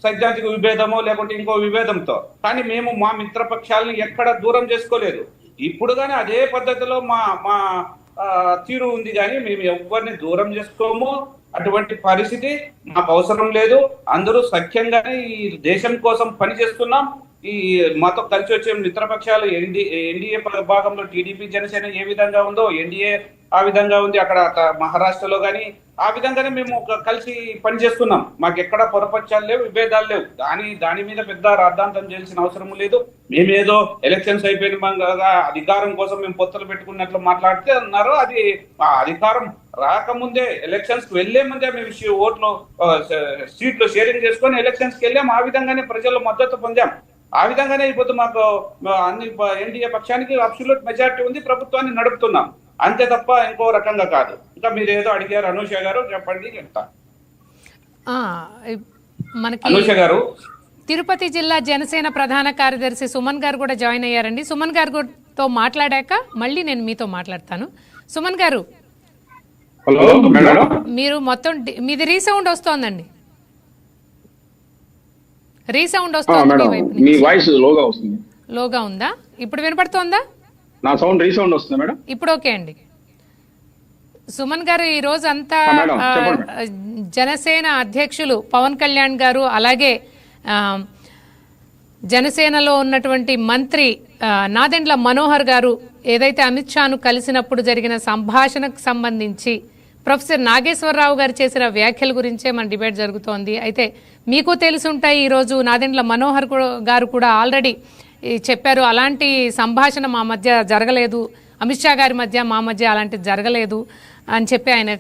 సైద్ధాంతిక విభేదమో లేకుంటే ఇంకో విభేదంతో, కానీ మేము మా మిత్రపక్షాలను ఎక్కడ దూరం చేసుకోలేదు. ఇప్పుడు కానీ అదే పద్ధతిలో మా తీరు ఉంది, కానీ మేము ఎవరిని దూరం చేసుకోము. అటువంటి పరిస్థితి మాకు అవసరం లేదు. అందరూ సఖ్యంగానే ఈ దేశం కోసం పనిచేస్తున్నాం. ఈ మాతో కలిసి వచ్చే మిత్రపక్షాలు ఎన్డీఏ భాగంలో టీడీపీ జనసేన ఏ విధంగా ఉందో ఎన్డీఏ ఆ విధంగా ఉంది. అక్కడ మహారాష్ట్రలో కానీ ఆ విధంగానే మేము కలిసి పనిచేస్తున్నాం. మాకు ఎక్కడ పొరపక్షాలు లేవు, విభేదాలు లేవు. దాని మీద పెద్ద రాద్ధాంతం చేయాల్సిన అవసరం లేదు. మేమేదో ఎలక్షన్స్ అయిపోయిన అధికారం కోసం మేము పొత్తులు పెట్టుకున్నట్లు మాట్లాడితే అన్నారు. అది ఆ అధికారం రాకముందే, ఎలక్షన్స్ కి వెళ్లే ముందే మేము ఓట్లు సీట్లు షేరింగ్ చేసుకొని ఎలక్షన్స్ కి వెళ్ళాం. ఆ విధంగానే ప్రజల మద్దతు పొందాం. ఆ విధంగానే ఇప్పుడు మాకు అన్ని ఎన్డీఏ పక్షానికి అబ్సల్యూట్ మెజారిటీ ఉంది, ప్రభుత్వాన్ని నడుపుతున్నాం అంతే తప్ప ఇంకో రకంగా కాదు. ఇంకా మీరు ఏదో అడిగారు అనూష గారు, చెప్పండి చెప్తా. మనకి అనూష గారు, తిరుపతి జిల్లా జనసేన ప్రధాన కార్యదర్శి సుమన్ గారు కూడా జాయిన్ అయ్యారండి. సుమన్ గారితో మాట్లాడాక మళ్ళీ నేను మీతో మాట్లాడతాను. సుమన్ గారు, హలో మేడం, మీరు మొత్తం మీది రీసౌండ్ వస్తోందండి, రీసౌండ్ వస్తోంది మీ వైపు మీ నుంచి. వాయిస్ లోగా వస్తుంది. లోగా ఉందా? ఇప్పుడు వినపడుతోందా? నా సౌండ్ రీసౌండ్ వస్తుంది మేడం. ఇప్పుడు ఓకే అండి. సుమన్ గారు, ఈ రోజు అంతా మేడం, చెప్పండి. జనసేన అధ్యక్షులు పవన్ కళ్యాణ్ గారు, అలాగే జనసేనలో ఉన్నటువంటి మంత్రి నాదెండ్ల మనోహర్ గారు ఏదైతే అమిత్ షాను కలిసినప్పుడు జరిగిన సంభాషణకు సంబంధించి ప్రొఫెసర్ నాగేశ్వరరావు గారు చేసిన వ్యాఖ్యల గురించే మన డిబేట్ జరుగుతోంది. అయితే మీకు తెలిసి ఉంటాయి, ఈరోజు నాదెండ్ల మనోహర్ గారు కూడా ఆల్రెడీ చెప్పారు, అలాంటి సంభాషణ మా మధ్య జరగలేదు, అమిత్ షా గారి మధ్య మా మధ్య అలాంటిది జరగలేదు అని చెప్పి ఆయన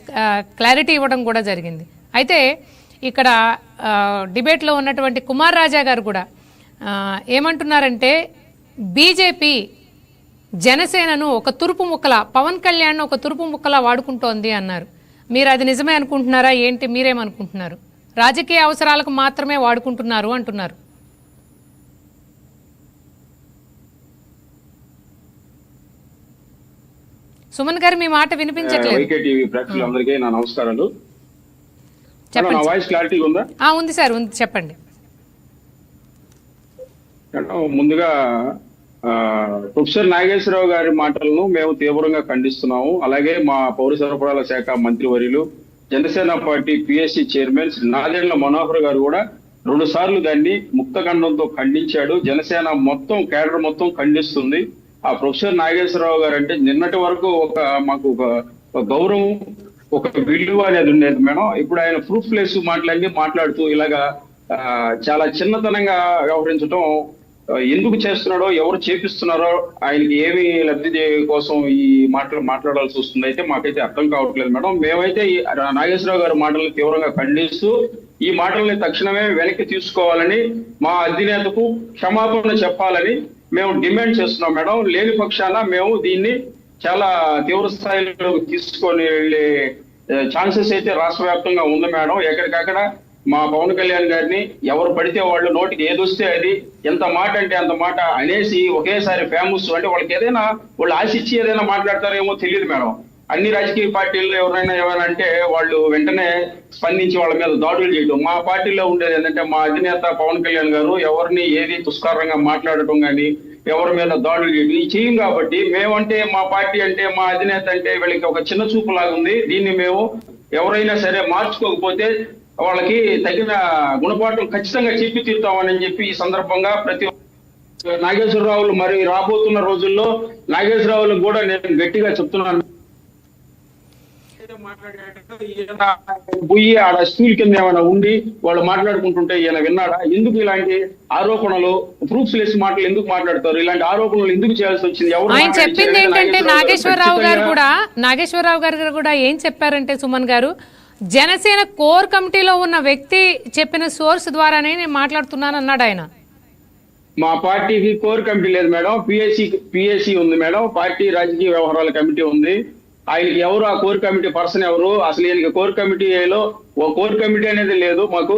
క్లారిటీ ఇవ్వడం కూడా జరిగింది. అయితే ఇక్కడ డిబేట్లో ఉన్నటువంటి కుమార్ రాజా గారు కూడా ఏమంటున్నారంటే, బీజేపీ జనసేనను ఒక తురుపు ముక్కల, పవన్ కళ్యాణ్ ఒక తురుపు ముక్కలా వాడుకుంటోంది అన్నారు. మీరు అది నిజమే అనుకుంటున్నారా ఏంటి? మీరేమనుకుంటున్నారు? రాజకీయ అవసరాలకు మాత్రమే వాడుకుంటున్నారు అంటున్నారు. సుమన్ గారు, మీ మాట వినిపించట్లేదు. వైకేటీవీ ప్రేక్షకులందరికీ నా నమస్కారాలు. చెప్పండి. నా వాయిస్ క్లారిటీగా ఉందా? ఉంది సార్, ఉంది, చెప్పండి. ముందుగా ప్రొఫెసర్ నాగేశ్వరరావు గారి మాటలను మేము తీవ్రంగా ఖండిస్తున్నాము. అలాగే మా పౌర సరఫరాల శాఖ మంత్రివర్యులు, Janasena party PSC chairman Nadendla Manohar గారు కూడా 2 సార్లు దాన్ని ముక్తఖండంతో ఖండించాడు. జనసేన మొత్తం కేడర్ మొత్తం ఖండిస్తుంది. ఆ ప్రొఫెసర్ నాగేశ్వరరావు గారు అంటే నిన్నటి వరకు మాకు ఒక గౌరవం, ఒక విలువ అనేది ఉండేది మేడం. ఇప్పుడు ఆయన ప్రూఫ్లెస్ మాటలన్నీ మాట్లాడుతూ ఇలాగా చాలా చిన్నతనంగా వ్యవహరించడం ఎందుకు చేస్తున్నాడో, ఎవరు చేపిస్తున్నారో, ఆయనకి ఏమి లబ్ధి కోసం ఈ మాటలు మాట్లాడాల్సి వస్తుంది అయితే మాకైతే అర్థం కావట్లేదు మేడం. మేమైతే నాగేశ్వరరావు గారి మాటలను తీవ్రంగా ఖండిస్తూ ఈ మాటల్ని తక్షణమే వెనక్కి తీసుకోవాలని, మా అధినేతకు క్షమాపణ చెప్పాలని మేము డిమాండ్ చేస్తున్నాం మేడం. లేని పక్షాన మేము దీన్ని చాలా తీవ్ర స్థాయిలో తీసుకొని వెళ్ళే ఛాన్సెస్ అయితే రాష్ట్ర వ్యాప్తంగా ఉంది మేడం. ఎక్కడికక్కడ మా పవన్ కళ్యాణ్ గారిని ఎవరు పడితే వాళ్ళు నోటికి ఏదొస్తే అది, ఎంత మాట అంటే అంత మాట అనేసి ఒకేసారి ఫేమస్, అంటే వాళ్ళకి ఏదైనా వాళ్ళు ఆశిచ్చి ఏదైనా మాట్లాడతారేమో తెలియదు మేడం. అన్ని రాజకీయ పార్టీల్లో ఎవరైనా ఏమైనా అంటే వాళ్ళు వెంటనే స్పందించి వాళ్ళ మీద దాడులు చేయడం. మా పార్టీలో ఉండేది ఏంటంటే, మా అధినేత పవన్ కళ్యాణ్ గారు ఎవరిని ఏది దుష్కారంగా మాట్లాడటం కానీ, ఎవరి మీద దాడులు చేయడం ఈ చేయం. కాబట్టి మేమంటే, మా పార్టీ అంటే, మా అధినేత అంటే వీళ్ళకి ఒక చిన్న చూపు లాగా ఉంది. దీన్ని మేము ఎవరైనా సరే మార్చుకోకపోతే వాళ్ళకి తగిన గుణపాఠం ఖచ్చితంగా చెప్పి తీరుతామని చెప్పి ఈ సందర్భంగా ప్రతి నాగేశ్వరరావులు మరి రాబోతున్న రోజుల్లో నాగేశ్వరరావులకు కూడా నేను గట్టిగా చెప్తున్నాను, పోయి ఆడ స్కూల్ కింద ఏమైనా ఉండి వాళ్ళు మాట్లాడుకుంటుంటే ఈయన విన్నాడా? ఎందుకు ఇలాంటి ఆరోపణలు, ప్రూఫ్స్ లెస్ మాటలు ఎందుకు మాట్లాడతారు? ఇలాంటి ఆరోపణలు ఎందుకు చేయాల్సి వచ్చింది? ఆయన చెప్పింది ఏంటంటే, నాగేశ్వరరావు గారు కూడా ఏం చెప్పారంటే, సుమన్ గారు, జనసేన కోర్ కమిటీలో ఉన్న వ్యక్తి చెప్పిన సోర్స్ ద్వారానే నేను మాట్లాడుతున్నాను అన్నాడు ఆయన. మా పార్టీకి కోర్ కమిటీ లేదు మేడం, పిఎస్సి ఉంది మేడం, పార్టీ రాజకీయ వ్యవహారాల కమిటీ ఉంది. ఆయనకి ఎవరు ఆ కోర్ కమిటీ పర్సన్ ఎవరు? అసలు ఈయనకి కోర్ కమిటీలో ఓ కోర్ కమిటీ అనేది లేదు. మాకు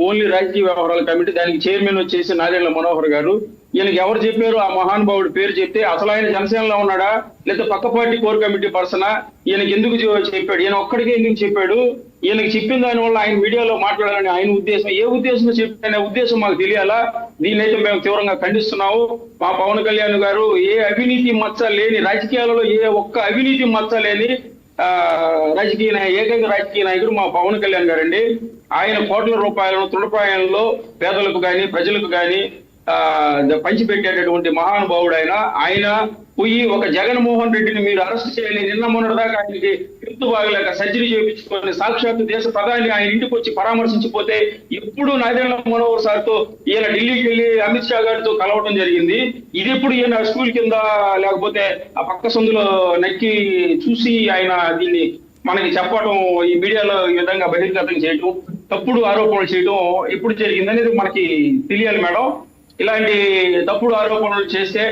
ఓన్లీ రాజకీయ వ్యవహారాల కమిటీ, దానికి చైర్మన్ వచ్చేసి నాదెండ్ల మనోహర్ గారు. ఈయనకి ఎవరు చెప్పారు? ఆ మహానుభావుడి పేరు చెప్తే అసలు ఆయన జనసేనలో ఉన్నాడా, లేదా పక్క పార్టీ కోర్ కమిటీ పర్సనా? ఈయనకి ఎందుకు చెప్పాడు? ఈయన ఒక్కడికే ఎందుకు చెప్పాడు? ఈయనకి చెప్పిన దాని వల్ల ఆయన మీడియాలో మాట్లాడాలని ఆయన ఉద్దేశం, ఏ ఉద్దేశంతో చెప్పాడనే ఉద్దేశం మాకు తెలియాలా? దీన్నైతే మేము తీవ్రంగా ఖండిస్తున్నాము. మా పవన్ కళ్యాణ్ గారు ఏ అవినీతి మచ్చ లేని, రాజకీయాలలో ఏ ఒక్క అవినీతి మచ్చ లేని ఏకైక రాజకీయ నాయకుడు మా పవన్ కళ్యాణ్ గారండి. ఆయన కోట్ల రూపాయలను తృణప్రాయంలో పేదలకు కానీ ప్రజలకు కానీ పంచిపెట్టేటటువంటి మహానుభావుడు ఆయన పోయి ఒక జగన్మోహన్ రెడ్డిని మీరు అరెస్ట్ చేయాలి, నిన్న మొన్నటి దాకా ఆయనకి హెల్త్ బాగలేక సర్జరీ చేయించుకొని సాక్షాత్తు దేశ ప్రధాని ఆయన ఇంటికి వచ్చి పరామర్శించిపోతే ఇప్పుడు నాదెండ్ల మనోహర్ సార్తో ఈయన ఢిల్లీకి వెళ్ళి అమిత్ షా గారితో కలవడం జరిగింది. ఇది ఎప్పుడు ఈయన స్కూల్ కింద లేకపోతే ఆ పక్క సందులో నక్కి చూసి ఆయన దీన్ని మనకి చెప్పడం, ఈ మీడియాలో ఈ విధంగా బహిర్గతం చేయడం, తప్పుడు ఆరోపణలు చేయడం ఎప్పుడు జరిగింది అనేది మనకి తెలియాలి మేడం. ఇలాంటి తప్పుడు ఆరోపణలు చేస్తే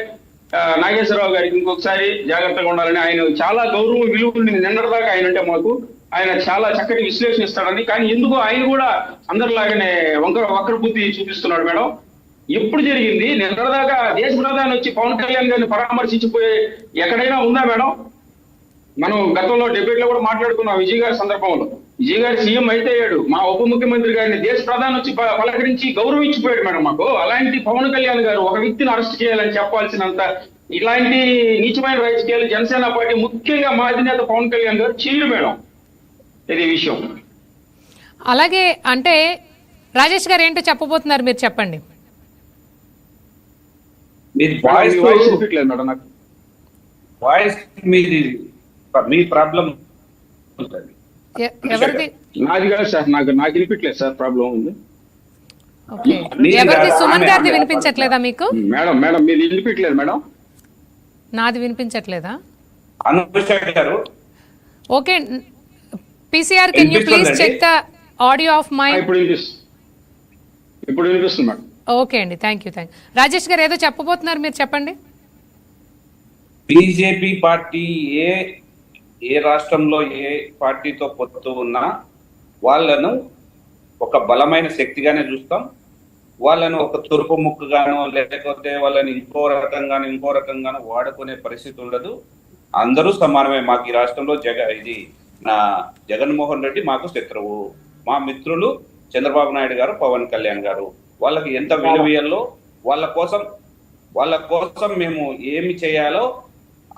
నాగేశ్వరరావు గారికి ఇంకొకసారి జాగ్రత్తగా ఉండాలని, ఆయన చాలా గౌరవం విలువలు నిన్నటిదాకా ఆయన అంటే మాకు ఆయన చాలా చక్కటి విశ్లేషణ ఇస్తాడని, కానీ ఎందుకు ఆయన కూడా అందరిలాగానే వక్ర బుద్ధి చూపిస్తున్నాడు మేడం. ఎప్పుడు జరిగింది? నిన్నటిదాకా దేశ ప్రధాని వచ్చి పవన్ కళ్యాణ్ గారిని పరామర్శించిపోయే ఎక్కడైనా ఉందా మేడం? మనం గతంలో డిబేట్ లో కూడా మాట్లాడుకున్నాం విజయ్ గారి సందర్భంలో. విజయ్ గారి సీఎం అయితే అయ్యాడు, మా ఉప ముఖ్యమంత్రి గారిని దేశ ప్రధాని వచ్చి పలకరించి గౌరవించిపోయాడు మేడం మాకు. అలాంటి పవన్ కళ్యాణ్ గారు ఒక వ్యక్తిని అరెస్ట్ చేయాలని చెప్పాల్సినంత ఇలాంటి నీచమైన రాజకీయాలు జనసేన పార్టీ ముఖ్యంగా మా అధినేత పవన్ కళ్యాణ్ గారు చేయడు మేడం. ఇది విషయం. అలాగే అంటే రాజేష్ గారు ఏంటో చెప్పబోతున్నారు, మీరు చెప్పండి. వాయిస్ మీ ప్రాబ్లం ఎవరిది? నాది కాదు సార్, నాకు వినిపించలేదు సార్, ప్రాబ్లం ఉంది. ఓకే, ఎవరిది? సుమన్ గారిది వినిపించట్లేదా మీకు? మేడం మేడం మీది వినిపించలేదు మేడం. నాది వినిపించట్లేదా? అనుష గారు okay, PCR can you please check the audio of my? ఇప్పుడు వినిపిస్తుంది మేడం. ఓకే అండి, థ్యాంక్ యూ. రాజేష్ గారు ఏదో చెప్పబోతున్నారు, మీరు చెప్పండి. బీజేపీ పార్టీ ఏ రాష్ట్రంలో ఏ పార్టీతో పొత్తు ఉన్నా వాళ్ళను ఒక బలమైన శక్తిగానే చూస్తాం. వాళ్ళను ఒక తురుపు ముక్కుగానో లేకపోతే వాళ్ళని ఇంకో రకంగానో వాడుకునే పరిస్థితి ఉండదు. అందరూ సమానమే. మాకు ఈ రాష్ట్రంలో జగన్మోహన్ రెడ్డి మాకు శత్రువు, మా మిత్రులు చంద్రబాబు నాయుడు గారు, పవన్ కళ్యాణ్ గారు. వాళ్ళకి ఎంత విలువలో వాళ్ళ కోసం మేము ఏమి చేయాలో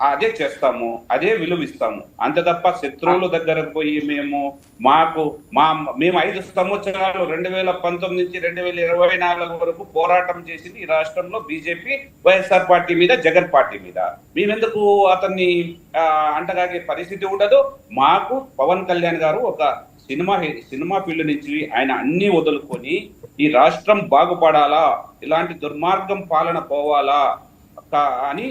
అదే చేస్తాము, అదే విలువిస్తాము. అంతే తప్ప శత్రువుల దగ్గరకు పోయి మేము 5 సంవత్సరాలు 2019 నుంచి 2024 వరకు పోరాటం చేసింది ఈ రాష్ట్రంలో బీజేపీ వైఎస్ఆర్ పార్టీ మీద, జగన్ పార్టీ మీద. మేమెందుకు అతన్ని అంటగాగే పరిస్థితి ఉండదు. మాకు పవన్ కళ్యాణ్ గారు ఒక సినిమా ఫీల్డ్ నుంచి ఆయన అన్ని వదులుకొని ఈ రాష్ట్రం బాగుపడాలా, ఇలాంటి దుర్మార్గం పాలన పోవాలా అని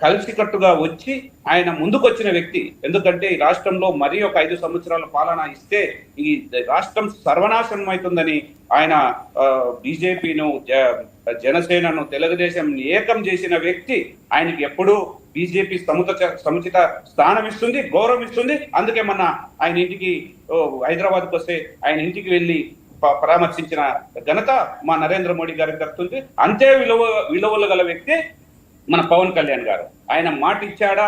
కలిసికట్టుగా వచ్చి ఆయన ముందుకొచ్చిన వ్యక్తి. ఎందుకంటే ఈ రాష్ట్రంలో మరీ ఒక 5 సంవత్సరాల పాలన ఇస్తే ఈ రాష్ట్రం సర్వనాశనం అవుతుందని ఆయన బీజేపీను, జనసేనను, తెలుగుదేశం ఏకం చేసిన వ్యక్తి. ఆయనకి ఎప్పుడూ బీజేపీ సముచిత స్థానం ఇస్తుంది, గౌరవం ఇస్తుంది. అందుకే మొన్న ఆయన ఇంటికి హైదరాబాద్కి వస్తే ఆయన ఇంటికి వెళ్ళి పరామర్శించిన ఘనత మా నరేంద్ర మోడీ గారికి దక్కుతుంది. అంతే విలువలు గల వ్యక్తి మన పవన్ కళ్యాణ్ గారు. ఆయన మాట ఇచ్చాడా,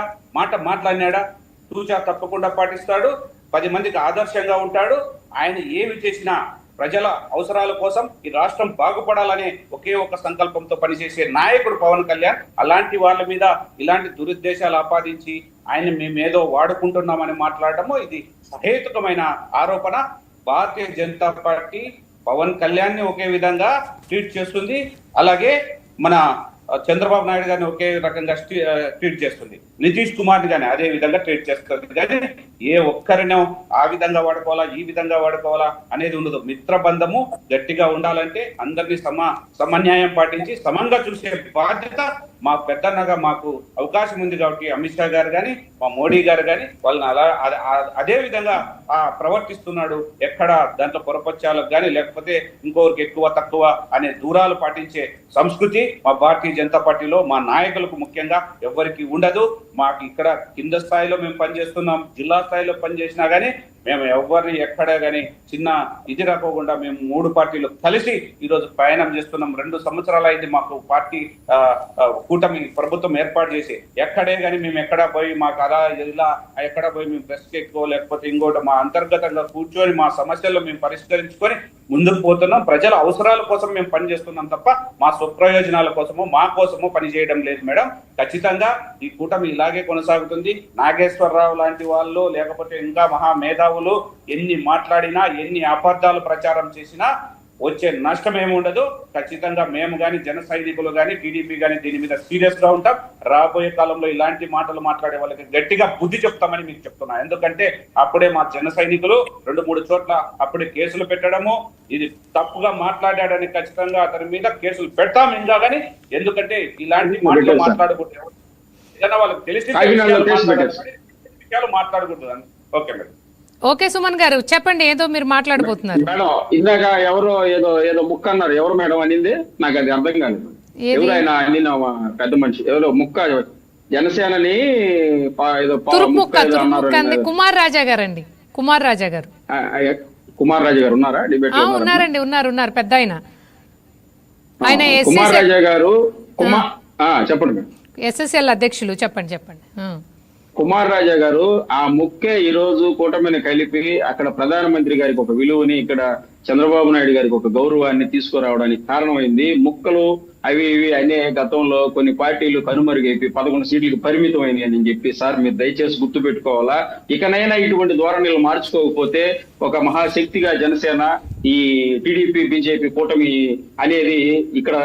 మాట్లాడినాడా, తూచా తప్పకుండా పాటిస్తాడు. 10 మందికి ఆదర్శంగా ఉంటాడు. ఆయన ఏమి చేసినా ప్రజల అవసరాల కోసం ఈ రాష్ట్రం బాగుపడాలనే ఒకే ఒక సంకల్పంతో పనిచేసే నాయకుడు పవన్ కళ్యాణ్. అలాంటి వాళ్ళ మీద ఇలాంటి దురుద్దేశాలు ఆపాదించి ఆయన మేమేదో వాడుకుంటున్నామని మాట్లాడటము ఇది సహేతుకమైన ఆరోపణ. భారతీయ జనతా పార్టీ పవన్ కళ్యాణ్ ని ఒకే విధంగా ట్వీట్ చేస్తుంది, అలాగే మన చంద్రబాబు నాయుడు గారిని ఒకే రకంగా ట్వీట్ చేస్తుంది, నితీష్ కుమార్ గాని అదే విధంగా ట్వీట్ చేస్తుంది. కానీ ఏ ఒక్కరినో ఆ విధంగా వాడుకోవాలా, ఈ విధంగా వాడుకోవాలా అనేది ఉండదు. మిత్రబంధము గట్టిగా ఉండాలంటే అందరినీ సమన్యాయం పాటించి సమంగా చూసే బాధ్యత మా పెద్దన్నగా మాకు అవకాశం ఉంది. కాబట్టి అమిత్ షా గారు కానీ, మా మోడీ గారు కానీ వాళ్ళని అదే విధంగా ప్రవర్తిస్తున్నాడు. ఎక్కడ దాంట్లో పొరపచ్చాలకు కానీ లేకపోతే ఇంకొకరికి ఎక్కువ తక్కువ అనే దూరాలు పాటించే సంస్కృతి మా భారతీయ జనతా పార్టీలో మా నాయకులకు ముఖ్యంగా ఎవరికి ఉండదు. మాకు ఇక్కడ కింద స్థాయిలో మేము పనిచేస్తున్నాం, జిల్లా స్థాయిలో పనిచేసినా కానీ మేము ఎవరిని ఎక్కడ కానీ చిన్న ఇది రాకోకుండా మేము 3 పార్టీలు కలిసి ఈరోజు ప్రయాణం చేస్తున్నాం. 2 సంవత్సరాలు అయింది మాకు పార్టీ కూటమి ప్రభుత్వం ఏర్పాటు చేసి. ఎక్కడే కానీ మేము ఎక్కడా పోయి మాకు అలా ఇలా ఎక్కడ పోయి మేము ప్రెస్కి ఎక్కువ లేకపోతే ఇంకోటి మా అంతర్గతంగా కూర్చొని మా సమస్యల్లో మేము పరిష్కరించుకొని ముందుకు పోతున్నాం. ప్రజల అవసరాల కోసం మేము పనిచేస్తున్నాం తప్ప మా స్వప్రయోజనాల కోసమో మా కోసమో పనిచేయడం లేదు మేడం. ఖచ్చితంగా ఈ కూటమి ఇలాగే కొనసాగుతుంది. నాగేశ్వరరావు లాంటి వాళ్ళు లేకపోతే ఇంకా మహా మేధావులు ఎన్ని మాట్లాడినా, ఎన్ని అబద్ధాలు ప్రచారం చేసినా వచ్చే నష్టం ఏమి ఉండదు. ఖచ్చితంగా మేము కానీ, జన సైనికులు కానీ, టీడీపీ కానీ దీని మీద సీరియస్ గా ఉంటాం. రాబోయే కాలంలో ఇలాంటి మాటలు మాట్లాడే వాళ్ళకి గట్టిగా బుద్ధి చెప్తామని మీకు చెప్తున్నా. ఎందుకంటే అప్పుడే మా జన సైనికులు 2-3 చోట్ల అప్పుడే కేసులు పెట్టడము, ఇది తప్పుగా మాట్లాడాడని ఖచ్చితంగా అతని మీద కేసులు పెడతాం ఇంకా కానీ. ఎందుకంటే ఇలాంటి మాటలు మాట్లాడకూడదు, ఏదైనా వాళ్ళకి తెలిసి విషయాలు మాట్లాడకూడదు. Okay madam. ఓకే సుమన్ గారు చెప్పండి, ఏదో మీరు మాట్లాడబోతున్నారు. మేడం ఇందాక ఎవరో ఏదో ముక్క అన్నారు, ఎవరు మేడం అనింది? నాకు అది అర్థం కాలేదు. ఎవరు ఆయన అనిన పెద్ద మనిషి ఎవరో ముక్క జనసేనని ఏదో తురుపు ముక్క అంది కుమార్ రాజా గారు అండి. కుమార్ రాజా గారు ఉన్నారా డిబేట్? ఉన్నారండి, ఉన్నారు పెద్ద ఆయన. ఆయన కుమార్ రాజా గారు చెప్పండి మేడం. ఎస్ఎస్ఎల్ అధ్యక్షులు. చెప్పండి. కుమార్ రాజా గారు ఆ ముక్కే ఈ రోజు కూటమిని కలిపి అక్కడ ప్రధానమంత్రి గారికి ఒక విలువని, ఇక్కడ చంద్రబాబు నాయుడు గారికి ఒక గౌరవాన్ని తీసుకురావడానికి కారణమైంది. ముక్కలు అవి ఇవి అనే గతంలో కొన్ని పార్టీలు కనుమరుగైపోయి 11 సీట్లకు పరిమితమైనవి అని చెప్పి, సార్ మీరు దయచేసి గుర్తు పెట్టుకోవాలా. ఇకనైనా ఇటువంటి ధోరణిలు మార్చుకోకపోతే ఒక మహాశక్తిగా జనసేన ఈ టీడీపీ బీజేపీ కూటమి అనేది ఇక్కడ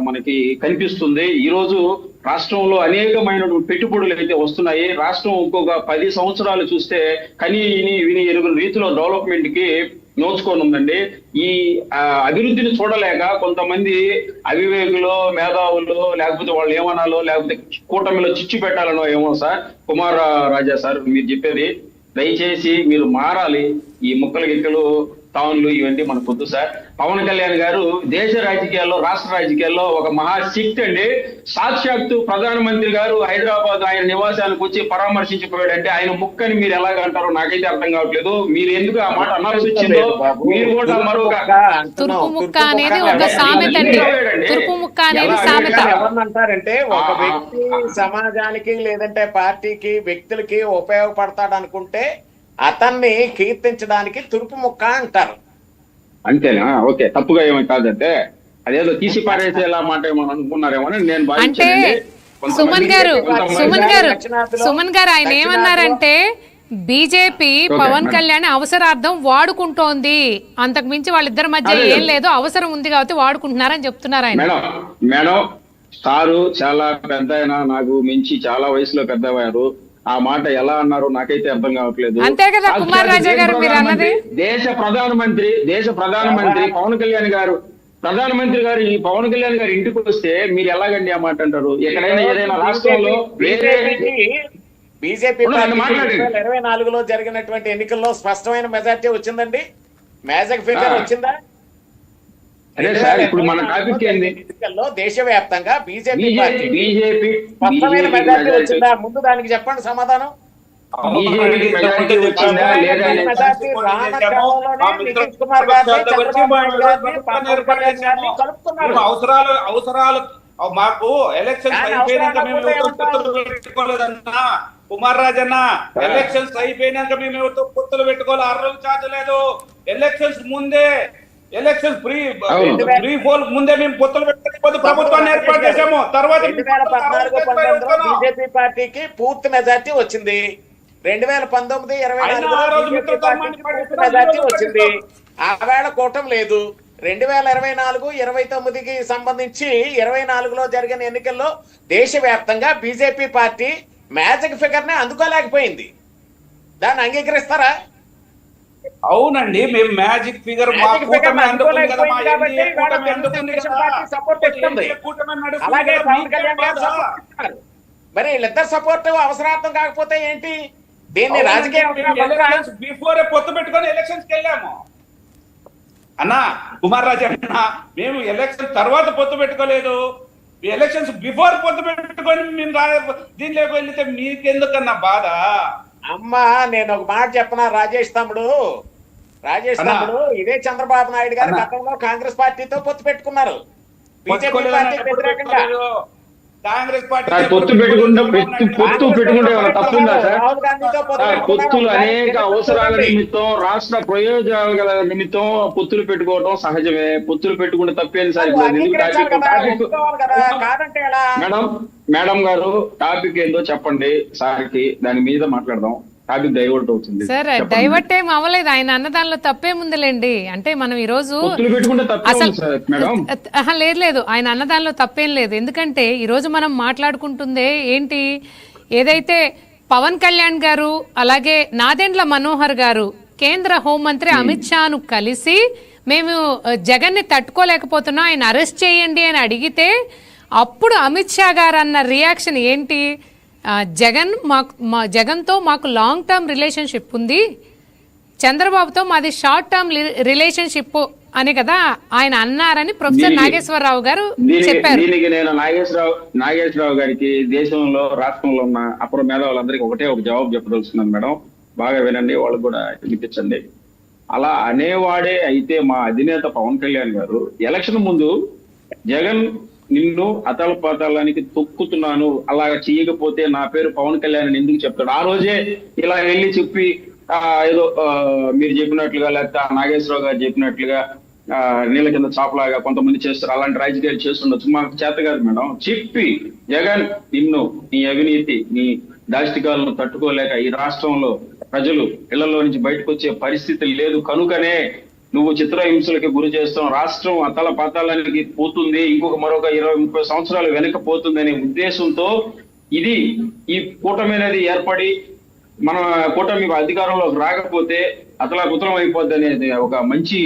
మనకి కనిపిస్తుంది. ఈ రోజు రాష్ట్రంలో అనేకమైన పెట్టుబడులు అయితే వస్తున్నాయి. రాష్ట్రం ఇంకొక 10 సంవత్సరాలు చూస్తే విని ఎరుగని రీతిలో డెవలప్మెంట్ కి నోచుకొని ఉందండి. ఈ అభివృద్ధిని చూడలేక కొంతమంది అవివేకులు, మేధావులు, లేకపోతే వాళ్ళు ఏమనాలో, లేకపోతే కూటమిలో చిచ్చు పెట్టాలనో ఏమో సార్. కుమార్ రాజా సార్ మీరు చెప్పేది దయచేసి మీరు మారాలి. ఈ ముక్కలు గిక్కలు టౌన్లు ఇవన్నీ మనకు వద్దు సార్. పవన్ కళ్యాణ్ గారు దేశ రాజకీయాల్లో, రాష్ట్ర రాజకీయాల్లో ఒక మహాశక్తి అండి. సాక్షాత్తు ప్రధానమంత్రి గారు హైదరాబాద్ ఆయన నివాసానికి వచ్చి పరామర్శించిపోయాడంటే ఆయన ముక్కని మీరు ఎలాగ అంటారో నాకైతే అర్థం కావట్లేదు. మీరు ఎందుకు ఆ మాట అనాల్సి వచ్చిందో మీరు కూడా మరొక తురుపు ముక్క అనేది ఒక సామెత అండి. తురుపు ముక్క అనేది సామెత. ఎవరన్నంటారంటే ఒక వ్యక్తి సమాజానికి లేదంటే పార్టీకి వ్యక్తులకి ఉపయోగపడతాడు అనుకుంటే అతన్ని కీర్తించడానికి తురుపు ముక్క అంటారు. అంతేనా? ఓకే, తప్పుగా ఏమీ కాదంటే అదేదో తీసి పారేసేలా మాట ఏమో అనుకున్నారేమో నేను అంటే సుమన్ గారు ఆయన ఏమన్నారంటే బీజేపీ పవన్ కళ్యాణ్ అవసరార్థం వాడుకుంటోంది, అంతకు మించి వాళ్ళిద్దరి మధ్య ఏం లేదు, అవసరం ఉంది కాబట్టి వాడుకుంటున్నారని చెప్తున్నారు ఆయన. మేడం సారు చాలా పెద్ద ఆయన, నాకు మించి చాలా వయసులో పెద్దవారు. ఆ మాట ఎలా అన్నారో నాకైతే అర్థం కావట్లేదు. అంతే కదా కుమార్ రాజా గారు మీరు అన్నది. దేశ ప్రధానమంత్రి పవన్ కళ్యాణ్ గారు, ప్రధానమంత్రి గారు ఈ పవన్ కళ్యాణ్ గారు ఇంటికి వస్తే మీరు ఎలాగండి ఆ మాట అంటారు? ఎక్కడైనా ఏదైనా రాష్ట్రంలో బీజేపీ 2024లో జరిగినటువంటి ఎన్నికల్లో స్పష్టమైన మెజార్టీ వచ్చిందండి. మ్యాజిక్ ఫిగర్ వచ్చిందా? అదే సార్, ఇప్పుడు మన టాపిక్ ఏంది? దేశవ్యాప్తంగా బీజేపీ స్పష్టమైన మెజార్టీ వచ్చిందా? ముందు దానికి చెప్పండి సమాధానం. అవసరాలు మాకు ఎలక్షన్స్ అయిపోయినాక మేము పెట్టుకోలేదన్నా కుమార్ రాజన్న. ఎలక్షన్స్ అయిపోయినాక మేము ఎవరితో పొత్తులు పెట్టుకోవాలి, అర్హులు చాచలేదు. ఎలక్షన్స్ ముందే, ఎలక్షన్స్ ప్రీ పోల్ ముందే మేము పొత్తులు పెట్టుకోవద్దు ప్రభుత్వాన్ని ఏర్పాటు చేశాము. తర్వాత 2014-15 బీజేపీ పార్టీకి పూర్తి మెజార్టీ వచ్చింది. 2019-24 మెజార్టీ వచ్చింది. ఆ వేళ కూటమి లేదు. 2024-29కి సంబంధించి 24లో జరిగిన ఎన్నికల్లో దేశవ్యాప్తంగా బీజేపీ పార్టీ మ్యాజిక్ ఫిగర్ ని అందుకోలేకపోయింది. దాన్ని అంగీకరిస్తారా? అవునండి, మేము మ్యాజిక్ ఫిగర్ మరి వీళ్ళిద్దరు సపోర్ట్ అవసరార్థం కాకపోతే ఏంటి? దీన్ని రాజకీయ బిఫోర్ పొత్తు పెట్టుకొని ఎలక్షన్స్ కి వెళ్ళాము అన్నా కుమార్ రాజా అన్న. మేము ఎలక్షన్ తర్వాత పొత్తు పెట్టుకోలేదు, ఎలక్షన్స్ బిఫోర్ పొత్తు పెట్టుకొని మేము దీనిలోకి వెళ్తే మీకెందుకన్నా బాధ? అమ్మా నేను ఒక మాట చెప్పనా రాజేష్ తమ్ముడు, ఇదే చంద్రబాబు నాయుడు గారు గతంలో కాంగ్రెస్ పార్టీతో పొత్తు పెట్టుకున్నారు. బీజేపీ పార్టీ వ్యతిరేకంగా కాంగ్రెస్ పార్టీ పొత్తు పెట్టుకుంటే తప్పుందా సార్? పొత్తులు అనేక అవసరాల నిమిత్తం, రాష్ట్ర ప్రయోజనాల నిమిత్తం పొత్తులు పెట్టుకోవడం సహజమే. పొత్తులు పెట్టుకుంటే తప్పేంది సార్? మేడం గారు టాపిక్ ఏందో చెప్పండి సార్కి, దాని మీద మాట్లాడదాం. టాపిక్ డైవర్ట్ అవుతుంది సార్. డైవర్ట్ ఏం అవ్వలేదు, ఆయన అన్న దానిలో తప్పేముందిలేండి. అంటే మనం ఈ రోజు లేదు, ఆయన అన్న దానిలో తప్పేం లేదు. ఎందుకంటే ఈ రోజు మనం మాట్లాడుకుంటుందే ఏంటి, ఏదైతే పవన్ కళ్యాణ్ గారు అలాగే నాదెండ్ల మనోహర్ గారు కేంద్ర హోంమంత్రి అమిత్ షాను కలిసి మేము జగన్ ని తట్టుకోలేకపోతున్నాం, ఆయన అరెస్ట్ చేయండి అని అడిగితే అప్పుడు అమిత్ షా గారు అన్న రియాక్షన్ ఏంటి, జగన్తో మాకు లాంగ్ టర్మ్ రిలేషన్షిప్ ఉంది, చంద్రబాబుతో మాది షార్ట్ టర్మ్ రిలేషన్షిప్ అని కదా ఆయన అన్నారని ప్రొఫెసర్ నాగేశ్వరరావు గారు చెప్పారు. దీనికి నేను నాగేశ్వరరావు గారికి దేశంలో రాష్ట్రంలో ఉన్న అపర మేధావులందరికీ ఒకటే ఒక జవాబు చెప్పదలుచుకున్నాను మేడం. బాగా వినండి, వాళ్ళకు కూడా వినిపించండి. అలా అనేవాడే అయితే మా అధినేత పవన్ కళ్యాణ్ గారు ఎలక్షన్ ముందు జగన్ నిన్ను అతల పాతాలానికి తొక్కుతున్నాను, అలా చేయకపోతే నా పేరు పవన్ కళ్యాణ్ అని ఎందుకు చెప్తాడు? ఆ రోజే ఇలా వెళ్ళి చెప్పి ఏదో మీరు చెప్పినట్లుగా లేకపోతే నాగేశ్వరరావు గారు చెప్పినట్లుగా నీళ్ళ కింద చాపలాగా కొంతమంది చేస్తారు, అలాంటి రాజకీయాలు చేస్తుండొచ్చు. మాకు చేత కాదు మేడం. చెప్పి జగన్ నిన్ను నీ అవినీతి నీ దాష్టికాలను తట్టుకోలేక ఈ రాష్ట్రంలో ప్రజలు ఇళ్లలో నుంచి బయటకు వచ్చే పరిస్థితి లేదు కనుకనే నువ్వు చిత్రహింసలకి గురి చేస్తాం, రాష్ట్రం అతల పాతాలకి పోతుంది, ఇంకొక మరొక 20-30 సంవత్సరాలు వెనక పోతుంది అనే ఉద్దేశంతో ఇది ఈ కూటమి అనేది ఏర్పడి మన కూటమి అధికారంలోకి రాకపోతే అతలాకుతలం అయిపోద్ది అనేది ఒక మంచి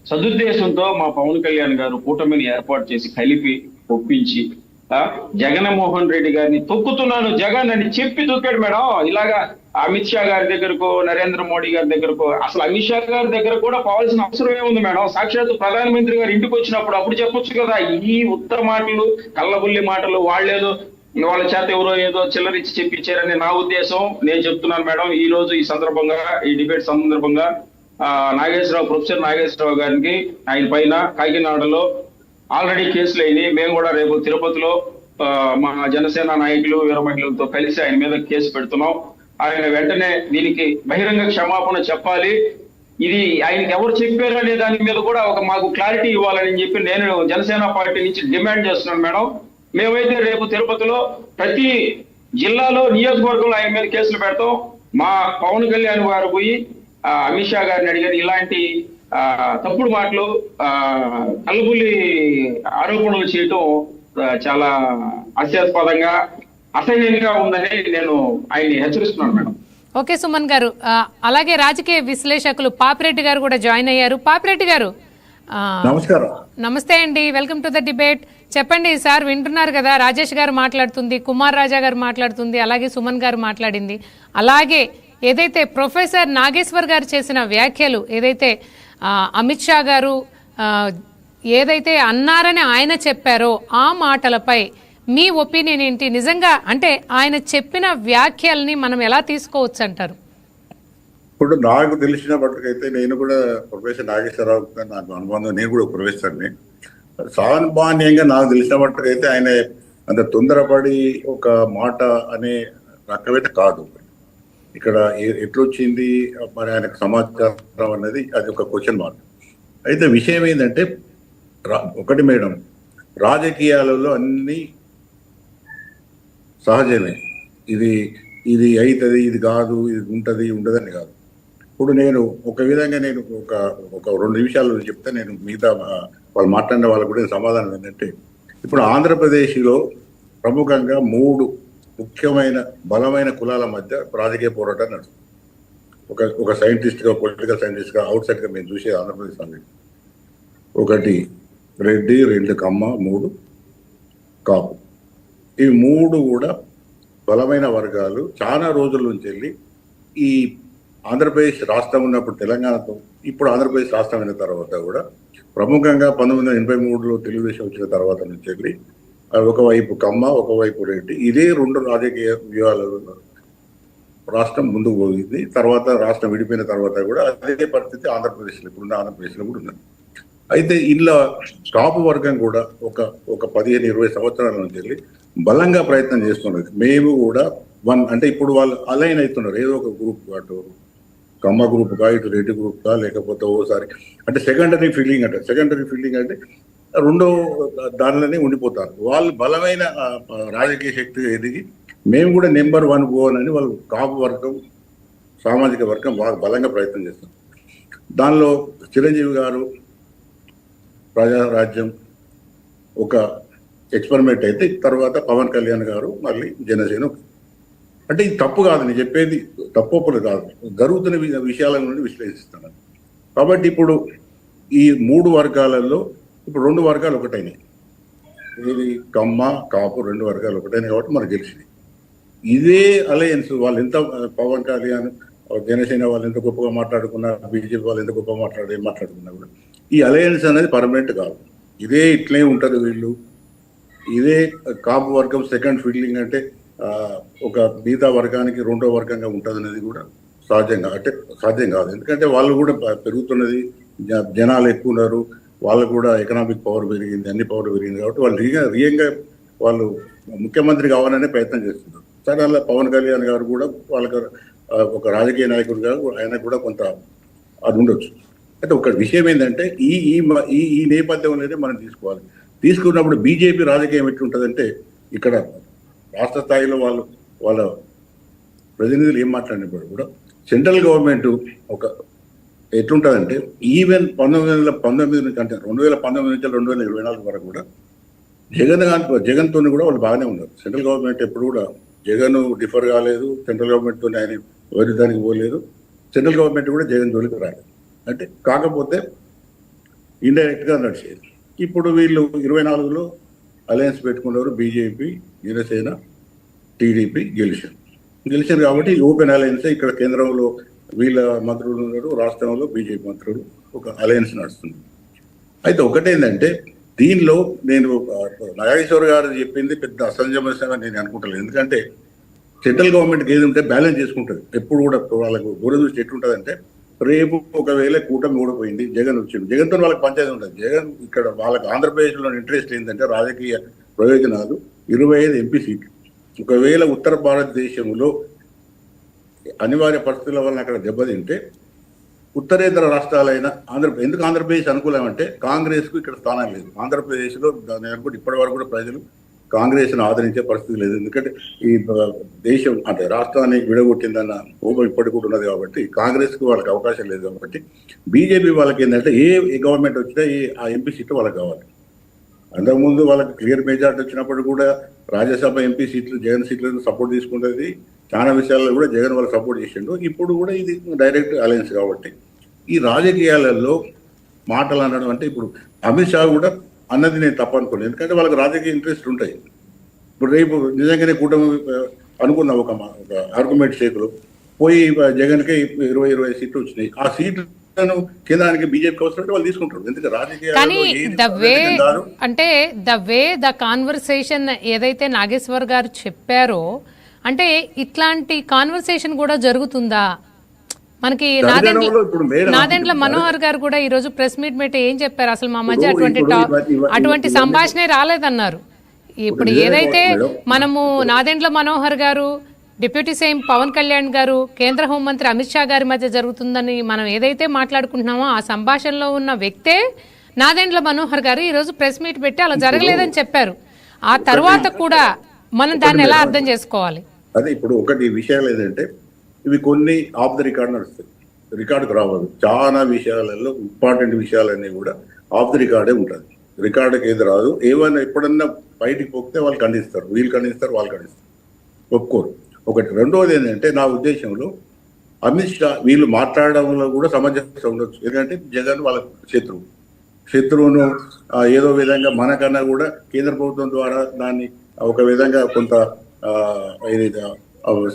సదుద్దేశంతో మా పవన్ కళ్యాణ్ గారు కూటమిని ఏర్పాటు చేసి కలిపి ఒప్పించి జగన్మోహన్ రెడ్డి గారిని తొక్కుతున్నాను జగన్ అని చెప్పి తొక్కాడు మేడం. ఇలాగా అమిత్ షా గారి దగ్గరకు, నరేంద్ర మోడీ గారి దగ్గరకు, అసలు అమిత్ షా గారి దగ్గర కూడా పోవాల్సిన అవసరం ఏముంది మేడం? సాక్షాత్తు ప్రధానమంత్రి గారు ఇంటికి వచ్చినప్పుడు అప్పుడు చెప్పొచ్చు కదా. ఈ ఉత్తర మాటలు, కళ్ళబుల్లి మాటలు వాళ్ళేదో వాళ్ళ చేత ఎవరో ఏదో చిల్లరిచ్చి చెప్పించారని నా ఉద్దేశం. నేను చెప్తున్నాను మేడం, ఈ రోజు ఈ సందర్భంగా ఈ డిబేట్ సందర్భంగా ప్రొఫెసర్ నాగేశ్వరరావు గారికి ఆయన పైన కాకినాడలో ఆల్రెడీ కేసులు అయినాయి. మేము కూడా రేపు తిరుపతిలో మా జనసేన నాయకులు వీర మహిళలతో కలిసి ఆయన మీద కేసు పెడుతున్నాం. ఆయన వెంటనే దీనికి బహిరంగ క్షమాపణ చెప్పాలి. ఇది ఆయనకి ఎవరు చెప్పారు అనే దాని మీద కూడా మాకు క్లారిటీ ఇవ్వాలని చెప్పి నేను జనసేన పార్టీ నుంచి డిమాండ్ చేస్తున్నాను మేడం. మేమైతే రేపు తిరుపతిలో ప్రతి జిల్లాలో నియోజకవర్గంలో ఆయన మీద కేసులు పెడతాం. మా పవన్ కళ్యాణ్ గారు పోయి అమిత్ షా గారిని అడిగారు ఇలాంటి తప్పుడు మాటలు కలుబుల్లి ఆరోపణలు చేయటం చాలా హాస్యాస్పదంగా అసహ్యంగా ఉందని నేను ఆయన్ని హెచ్చరిస్తున్నాను మేడం. ఓకే సుమన్ గారు, అలాగే రాజకీయ విశ్లేషకులు పాపిరెడ్డి గారు కూడా జాయిన్ అయ్యారు. పాపిరెడ్డి గారు నమస్కారం. నమస్తే అండి, వెల్కమ్ టు ద డిబేట్. చెప్పండి సార్, వింటున్నారు కదా, రాజేష్ గారు మాట్లాడుతుంది, కుమార్ రాజా గారు మాట్లాడుతుంది, అలాగే సుమన్ గారు మాట్లాడింది. అలాగే ఏదైతే ప్రొఫెసర్ నాగేశ్వర్ గారు చేసిన వ్యాఖ్యలు, ఏదైతే అమిత్ షా గారు ఏదైతే అన్నారని ఆయన చెప్పారో ఆ మాటలపై మీ ఒపీనియన్ ఏంటి? నిజంగా అంటే ఆయన చెప్పిన వ్యాఖ్యల్ని మనం ఎలా తీసుకోవచ్చు అంటారు? ఇప్పుడు నాకు తెలిసిన బట్టుకైతే నేను కూడా ప్రొఫెసర్ నాగేశ్వరరావు నాకు అనుబంధం, నేను కూడా ప్రొఫెసర్ని. సామాన్యంగా నాకు తెలిసిన బట్టుకైతే ఆయన అంత తొందరపడి ఒక మాట అనే రకమైతే కాదు. ఇక్కడ ఎట్లొచ్చింది మరి ఆయనకు సమాచారం అనేది అది ఒక క్వశ్చన్ మార్క్. అయితే విషయం ఏంటంటే ఒకటి మేడం, రాజకీయాలలో అన్ని సహజమే. ఇది ఇది అవుతుంది, ఇది కాదు, ఇది ఉంటుంది ఉండదని కాదు. ఇప్పుడు నేను ఒక విధంగా నేను ఒక 2 నిమిషాలు చెప్తే నేను మిగతా వాళ్ళు మాట్లాడిన వాళ్ళకు కూడా సమాధానం ఏంటంటే, ఇప్పుడు ఆంధ్రప్రదేశ్లో ప్రముఖంగా 3 ముఖ్యమైన బలమైన కులాల మధ్య రాజకీయ పోరాటం నడుస్తుంది. ఒక సైంటిస్ట్గా, పొలిటికల్ సైంటిస్ట్గా అవుట్ సైడ్గా మేము చూసే ఆంధ్రప్రదేశ్ సంగతి. 1 రెడ్డి, 2 కమ్మ, 3 కాపు. ఈ 3 కూడా బలమైన వర్గాలు. చాలా రోజుల నుంచి వెళ్ళి ఈ ఆంధ్రప్రదేశ్ రాష్ట్రం ఉన్నప్పుడు తెలంగాణతో, ఇప్పుడు ఆంధ్రప్రదేశ్ రాష్ట్రం అయిన తర్వాత కూడా ప్రముఖంగా 1983లో తెలుగుదేశం వచ్చిన తర్వాత నుంచి వెళ్ళి ఒకవైపు కమ్మ, ఒకవైపు రెడ్డి, ఇదే 2 రాజకీయ వ్యూహాలలో రాష్ట్రం ముందుకు పోయింది. తర్వాత రాష్ట్రం విడిపోయిన తర్వాత కూడా అదే పరిస్థితి ఆంధ్రప్రదేశ్లో, ఇప్పుడున్న ఆంధ్రప్రదేశ్లో కూడా ఉన్నది. అయితే ఇలా కాపు వర్గం కూడా ఒక 15-20 సంవత్సరాల నుంచి వెళ్ళి బలంగా ప్రయత్నం చేస్తున్నది. మేము కూడా అంటే ఇప్పుడు వాళ్ళు అలైన్ అవుతున్నారు, ఏదో ఒక గ్రూప్, అటు కమ్మ గ్రూప్గా, ఇటు రెడ్డి గ్రూప్గా, లేకపోతే ఓసారి అంటే సెకండరీ ఫీలింగ్ అంటే 2వ దానిలోనే ఉండిపోతారు. వాళ్ళు బలమైన రాజకీయ శక్తి ఎదిగి మేము కూడా నెంబర్ 1 పోవాలని వాళ్ళు కాపు వర్గం, సామాజిక వర్గం బాగా బలంగా ప్రయత్నం చేస్తారు. దానిలో చిరంజీవి గారు ప్రజారాజ్యం ఒక ఎక్స్పెరిమెంట్ అయితే, తర్వాత పవన్ కళ్యాణ్ గారు మళ్ళీ జనసేన. అంటే ఇది తప్పు కాదు, నేను చెప్పేది తప్పులు కాదు, జరుగుతున్న విషయాల నుండి విశ్లేషిస్తాను. కాబట్టి ఇప్పుడు ఈ 3 వర్గాలలో ఇప్పుడు 2 వర్గాలు ఒకటైనాయి. ఇది కమ్మ, కాపు 2 వర్గాలు ఒకటైనాయి కాబట్టి మనకు తెలిసింది. ఇదే అలయన్స్ వాళ్ళు ఎంత పవన్ కళ్యాణ్ జనసేన వాళ్ళు ఎంత గొప్పగా మాట్లాడుకున్నా, బీజేపీ వాళ్ళు ఎంత గొప్పగా మాట్లాడుకున్నా కూడా ఈ అలయన్స్ అనేది పర్మనెంట్ కాదు. ఇదే ఇట్లే ఉంటారు వీళ్ళు. ఇదే కాపు వర్గం సెకండ్ ఫీల్డింగ్ అంటే ఒక మిగతా వర్గానికి రెండో వర్గంగా ఉంటుంది అనేది కూడా సాధ్యం కాదు. ఎందుకంటే వాళ్ళు కూడా పెరుగుతున్నది, జనాలు ఎక్కువ ఉన్నారు, వాళ్ళు కూడా ఎకనామిక్ పవర్ పెరిగింది, అన్ని పవర్ పెరిగింది. కాబట్టి వాళ్ళు రియల్గా వాళ్ళు ముఖ్యమంత్రి కావాలనే ప్రయత్నం చేస్తున్నారు. సరే, అలా పవన్ కళ్యాణ్ గారు కూడా వాళ్ళకి ఒక రాజకీయ నాయకుడిగా ఆయన కూడా కొంత అది ఉండొచ్చు. అంటే ఒక విషయం ఏంటంటే ఈ నేపథ్యంలోనే మనం తీసుకున్నప్పుడు బీజేపీ రాజకీయం ఎట్లుంటుందంటే, ఇక్కడ రాష్ట్ర స్థాయిలో వాళ్ళ ప్రతినిధులు ఏం మాట్లాడినప్పుడు కూడా సెంట్రల్ గవర్నమెంట్ ఒక ఎట్లుంటుందంటే ఈవెన్ 2019 నుంచి అంటే 2019 నుంచి 2024 వరకు కూడా జగన్తో కూడా వాళ్ళు బాగానే ఉన్నారు. సెంట్రల్ గవర్నమెంట్ ఎప్పుడు కూడా జగన్ డిఫర్ కాలేదు, సెంట్రల్ గవర్నమెంట్తో ఆయన వైరుద్ధానికి పోలేదు, సెంట్రల్ గవర్నమెంట్ కూడా జగన్ జోలికి రాలేదు. అంటే కాకపోతే ఇండైరెక్ట్గా నడిచేది. ఇప్పుడు వీళ్ళు 24లో అలయన్స్ పెట్టుకున్నారు, బీజేపీ, జనసేన, టీడీపీ గెలిచారు కాబట్టి ఓపెన్ అలయన్స్. ఇక్కడ కేంద్రంలో వీళ్ళ మంత్రులు ఉన్నారు, రాష్ట్రంలో బీజేపీ మంత్రులు, ఒక అలయన్స్ నడుస్తుంది. అయితే ఒకటేంటంటే దీనిలో నేను నాగేశ్వర్ గారు చెప్పింది పెద్ద అసంజమస్యంగా నేను అనుకుంటాను. ఎందుకంటే సెంట్రల్ గవర్నమెంట్కి ఏది ఉంటే బ్యాలెన్స్ చేసుకుంటుంది. ఎప్పుడు కూడా వాళ్ళకు దూరదృష్టి ఎట్లుంటుందంటే, రేపు ఒకవేళ కూటమి ఓడిపోయింది, జగన్ వచ్చింది, జగన్తో వాళ్ళకి పంచాయతీ ఉంటుంది. జగన్ ఇక్కడ వాళ్ళకి ఆంధ్రప్రదేశ్లో ఇంట్రెస్ట్ ఏంటంటే రాజకీయ ప్రయోజనాలు, 25 ఎంపీ సీట్లు. ఒకవేళ ఉత్తర భారతదేశంలో అనివార్య పరిస్థితుల వల్ల అక్కడ దెబ్బతింటే ఉత్తరేతర రాష్ట్రాలైన ఎందుకు ఆంధ్రప్రదేశ్ అనుకూలం అంటే కాంగ్రెస్కు ఇక్కడ స్థానం లేదు. ఆంధ్రప్రదేశ్లో దాని అనుకుంటే ఇప్పటి వరకు కూడా ప్రజలు కాంగ్రెస్ను ఆదరించే పరిస్థితి లేదు. ఎందుకంటే ఈ దేశం అంటే రాష్ట్రాన్ని విడగొట్టిందన్న ఊహ ఇప్పటికి కూడా ఉన్నది కాబట్టి కాంగ్రెస్కు వాళ్ళకి అవకాశం లేదు. కాబట్టి బీజేపీ వాళ్ళకి ఏంటంటే ఏ గవర్నమెంట్ వచ్చినా ఆ ఎంపీ సీట్లు వాళ్ళకి కావాలి. అంతకుముందు వాళ్ళకి క్లియర్ మెజార్టీ వచ్చినప్పుడు కూడా రాజ్యసభ ఎంపీ సీట్లు జగన్ సీట్లను సపోర్ట్ తీసుకుంటుంది. చాలా విషయాల్లో కూడా జగన్ వాళ్ళు సపోర్ట్ చేసిండు. ఇప్పుడు కూడా ఇది డైరెక్ట్ అలయన్స్ కాబట్టి ఈ రాజకీయాలలో మాటలు అనడం అంటే ఇప్పుడు అమిత్ షా కూడా అన్నది నేను తప్పనుకోలేదు. ఎందుకంటే వాళ్ళకి రాజకీయ ఇంట్రెస్ట్ ఉంటాయి. ఇప్పుడు రేపు నిజంగానే కూటమి అనుకున్న ఒక ఆర్గ్యుమెంట్ షేకులు పోయి జగన్కి 20 సీట్లు వచ్చినాయి. ఆ సీట్లను కేంద్రానికి బీజేపీకి అవసరం వాళ్ళు తీసుకుంటారు. ఎందుకంటే రాజకీయాలు అంటే ద కాన్వర్సేషన్ ఏదైతే నాగేశ్వర్ గారు చెప్పారో, అంటే ఇట్లాంటి కాన్వర్సేషన్ కూడా జరుగుతుందా? మనకి నాదెండ్ల మనోహర్ గారు కూడా ఈ రోజు ప్రెస్ మీట్ పెట్టి ఏం చెప్పారు, అసలు మా మధ్య అటువంటి సంభాషణే రాలేదన్నారు. ఇప్పుడు ఏదైతే మనము నాదెండ్ల మనోహర్ గారు, డిప్యూటీ సీఎం పవన్ కళ్యాణ్ గారు, కేంద్ర హోంమంత్రి అమిత్ షా గారి మధ్య జరుగుతుందని మనం ఏదైతే మాట్లాడుకుంటున్నామో ఆ సంభాషణలో ఉన్న వ్యక్తే నాదెండ్ల మనోహర్ గారు ఈ రోజు ప్రెస్ మీట్ పెట్టి అలా జరగలేదని చెప్పారు. ఆ తర్వాత కూడా మనం దాన్ని ఎలా అర్థం చేసుకోవాలి? అదే ఇప్పుడు ఒకటి విషయాలు ఏంటంటే ఇవి కొన్ని ఆఫ్ ద రికార్డ్ నడుస్తాయి, రికార్డుకు రావాలి. చాలా విషయాలలో ఇంపార్టెంట్ విషయాలన్నీ కూడా ఆఫ్ ద రికార్డే ఉంటుంది. రికార్డుకి ఏది రాదు. ఏమైనా ఎప్పుడన్నా బయటికి పోతే వాళ్ళు ఖండిస్తారు, వీళ్ళు ఖండిస్తారు, వాళ్ళు ఖండిస్తారు, ఒప్పుకోరు. ఒకటి. రెండవది ఏంటంటే నా ఉద్దేశంలో అమిత్ షా వీళ్ళు మాట్లాడడంలో కూడా సమంజసం ఉండొచ్చు. ఎందుకంటే జగన్ వాళ్ళ శత్రువును ఏదో విధంగా మనకన్నా కూడా కేంద్ర ప్రభుత్వం ద్వారా దాన్ని ఒక విధంగా కొంత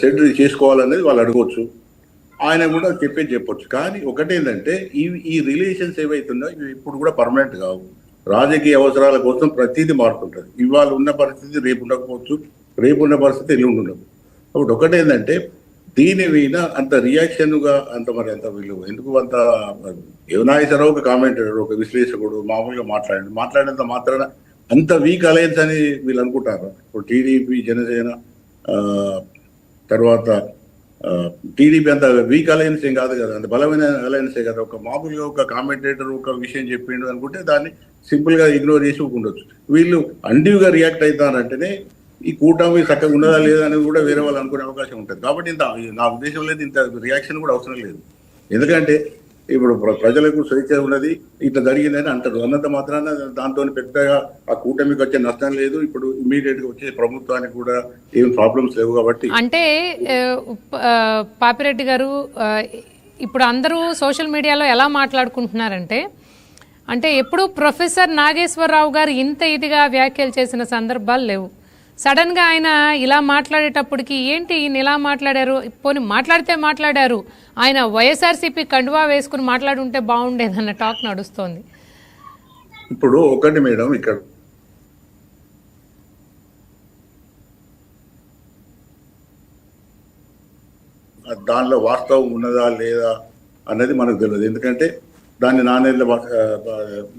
సెటిల్ చేసుకోవాలనేది వాళ్ళు అడగవచ్చు. ఆయన కూడా చెప్పొచ్చు. కానీ ఒకటేంటంటే ఈ రిలేషన్స్ ఏవైతున్నాయో ఇవి ఇప్పుడు కూడా పర్మనెంట్ కావు. రాజకీయ అవసరాల కోసం ప్రతిదీ మారుతుంటుంది. ఇవాళ ఉన్న పరిస్థితి రేపు ఉండకపోవచ్చు, రేపు ఉన్న పరిస్థితి ఎల్లుండి ఉండదు. కాబట్టి ఒకటేంటంటే దీని మీద అంత రియాక్షన్గా అంత వీళ్ళు ఎందుకు అంత యువనాయసరావు ఒక కామెంటర్, ఒక విశ్లేషకుడు మామూలుగా మాట్లాడినంత మాత్రాన అంత వీక్ అలయన్స్ అని వీళ్ళు అనుకుంటారు. ఇప్పుడు టీడీపీ, జనసేన, తర్వాత టీడీపీ అంత వీక్ అలయన్స్ ఏం కాదు కదా, అంత బలమైన అలయన్సే కదా. ఒక మామూలుగా ఒక కామెంటేటర్ ఒక విషయం చెప్పిండు అనుకుంటే దాన్ని సింపుల్గా ఇగ్నోర్ చేసి ఉండొచ్చు. వీళ్ళు అండివ్గా రియాక్ట్ అవుతారంటేనే ఈ కూటమి చక్కగా ఉన్నదా లేదా అనేది కూడా వేరే వాళ్ళు అనుకునే అవకాశం ఉంటుంది. కాబట్టి నా ఉద్దేశం లేదు, ఇంత రియాక్షన్ కూడా అవసరం లేదు. ఎందుకంటే ఇప్పుడు ప్రజలకు స్వేచ్ఛ ఉన్నది, ఇట్లా జరిగిందని అంటారు. అన్నంత మాత్రాన దాంతో పెద్దగా ఆ కూటమికి వచ్చే నష్టం లేదు. ఇప్పుడు ఇమీడియట్ గా వచ్చే ప్రభుత్వానికి కూడా ఏం ప్రాబ్లమ్స్ లేవు. కాబట్టి అంటే పాపిరెడ్డి గారు ఇప్పుడు అందరూ సోషల్ మీడియాలో ఎలా మాట్లాడుకుంటున్నారంటే, అంటే ఎప్పుడు ప్రొఫెసర్ నాగేశ్వరరావు గారు ఇంత ఇదిగా వ్యాఖ్యలు చేసిన సందర్భాలు లేవు. సడన్గా ఆయన ఇలా మాట్లాడేటప్పటికి ఏంటి ఈయన ఇలా మాట్లాడారు, పోనీ మాట్లాడితే మాట్లాడారు, ఆయన వైఎస్ఆర్సీపీ కండువా వేసుకుని మాట్లాడుంటే బాగుండేదన్న టాక్ నడుస్తోంది. ఇప్పుడు ఒకటి మేడం, ఇక్కడ దానిలో వాస్తవం ఉన్నదా లేదా అన్నది మనకు తెలియదు. ఎందుకంటే దాన్ని నాణ్యత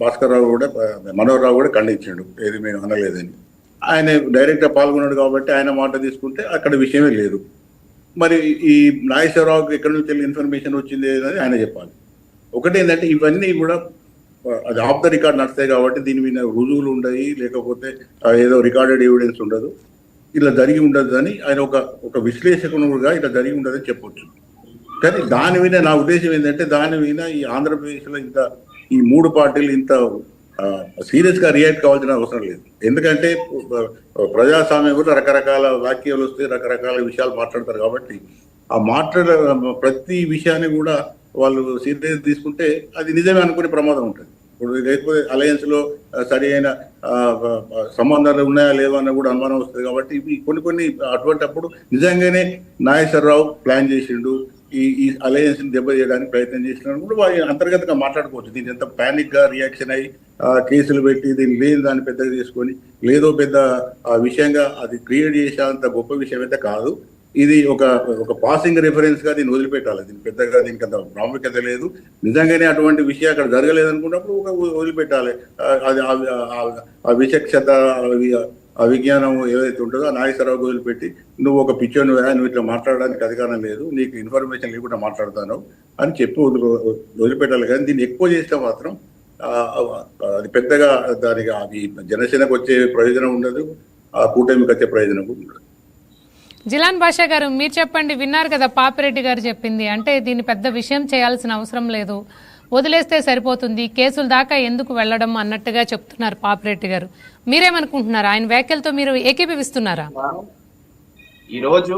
భాస్కర్ రావు కూడా, మనోహర్ రావు కూడా ఖండించాడు, ఏది మేము అనలేదని. ఆయన డైరెక్ట్గా పాల్గొన్నాడు కాబట్టి ఆయన మాట తీసుకుంటే అక్కడ విషయమే లేదు. మరి ఈ నాగేశ్వరరావుకి ఎక్కడి నుంచి ఇన్ఫర్మేషన్ వచ్చింది అనేది ఆయన చెప్పాలి. ఒకటి ఏంటంటే ఇవన్నీ కూడా అది ఆఫ్ ద రికార్డ్ నడుస్తాయి కాబట్టి దీని మీద రుజువులు ఉండయి, లేకపోతే ఏదో రికార్డెడ్ ఎవిడెన్స్ ఉండదు, ఇలా జరిగి ఉండదు అని ఆయన ఒక విశ్లేషకునుగా ఇలా జరిగి ఉండదని చెప్పొచ్చు. కానీ దాని మీద నా ఉద్దేశం ఏంటంటే దాని మీద ఈ ఆంధ్రప్రదేశ్లో ఈ 3 పార్టీలు ఇంత సీరియస్గా రియాక్ట్ కావాల్సిన అవసరం లేదు. ఎందుకంటే ప్రజాస్వామ్యం కూడా రకరకాల వ్యాఖ్యలు వస్తాయి, రకరకాల విషయాలు మాట్లాడతారు కాబట్టి ఆ మాట్లాడే ప్రతి విషయాన్ని కూడా వాళ్ళు సీరియస్ తీసుకుంటే అది నిజమే అనుకునే ప్రమాదం ఉంటుంది. ఇప్పుడు లేకపోతే అలయన్స్లో సరి అయిన సంబంధాలు ఉన్నాయా లేవా అన్న కూడా అనుమానం వస్తుంది. కాబట్టి ఇవి కొన్ని అటువంటిప్పుడు నిజంగానే నాగేశ్వరరావు ప్లాన్ చేసిండు, ఈ అలయన్స్ ని దెబ్బతీయడానికి ప్రయత్నం చేసినప్పుడు కూడా వారి అంతర్గతంగా మాట్లాడుకోవచ్చు. దీని ఎంత ప్యానిక్ గా రియాక్షన్ అయ్యి కేసులు పెట్టి దీన్ని లేని దాన్ని పెద్దగా చేసుకొని లేదో పెద్ద విషయంగా అది క్రియేట్ చేసేంత గొప్ప విషయం అయితే కాదు. ఇది ఒక పాసింగ్ రిఫరెన్స్ గా దీన్ని వదిలిపెట్టాలి. దీని పెద్దగా దీనికి అంత ప్రాముఖ్యత లేదు. నిజంగానే అటువంటి విషయం అక్కడ జరగలేదు అనుకున్నప్పుడు వదిలిపెట్టాలి. అది ఆ విచక్షత ఆ విజ్ఞానం ఏదైతే ఉంటుందో ఆ నాగేశ్వరరావు వదిలిపెట్టి నువ్వు ఒక పిచ్చోను నువ్వు ఇట్లా మాట్లాడడానికి అధికారం లేదు, నీకు ఇన్ఫర్మేషన్ లేకుండా మాట్లాడుతాను అని చెప్పి వదిలిపెట్టాలి. కానీ దీన్ని ఎక్కువ చేస్తే మాత్రం అది పెద్దగా దానికి అది జనసేనకు వచ్చే ప్రయోజనం ఉండదు, ఆ కూటమికి వచ్చే ప్రయోజనం కూడా ఉండదు. జిలాన్ బాషా గారు, మీరు చెప్పండి. విన్నారు కదా పాపిరెడ్డి గారు చెప్పింది. అంటే దీన్ని పెద్ద విషయం చేయాల్సిన అవసరం లేదు, వదిలేస్తే సరిపోతుంది, కేసుల దాకా ఎందుకు వెళ్ళడం అన్నట్టుగా చెప్తున్నారు పాపిరెడ్డి గారు. మీరేమనుకుంటున్నారు? ఆయన వ్యాఖ్యలతో మీరు ఏకీభవిస్తున్నారా? ఈరోజు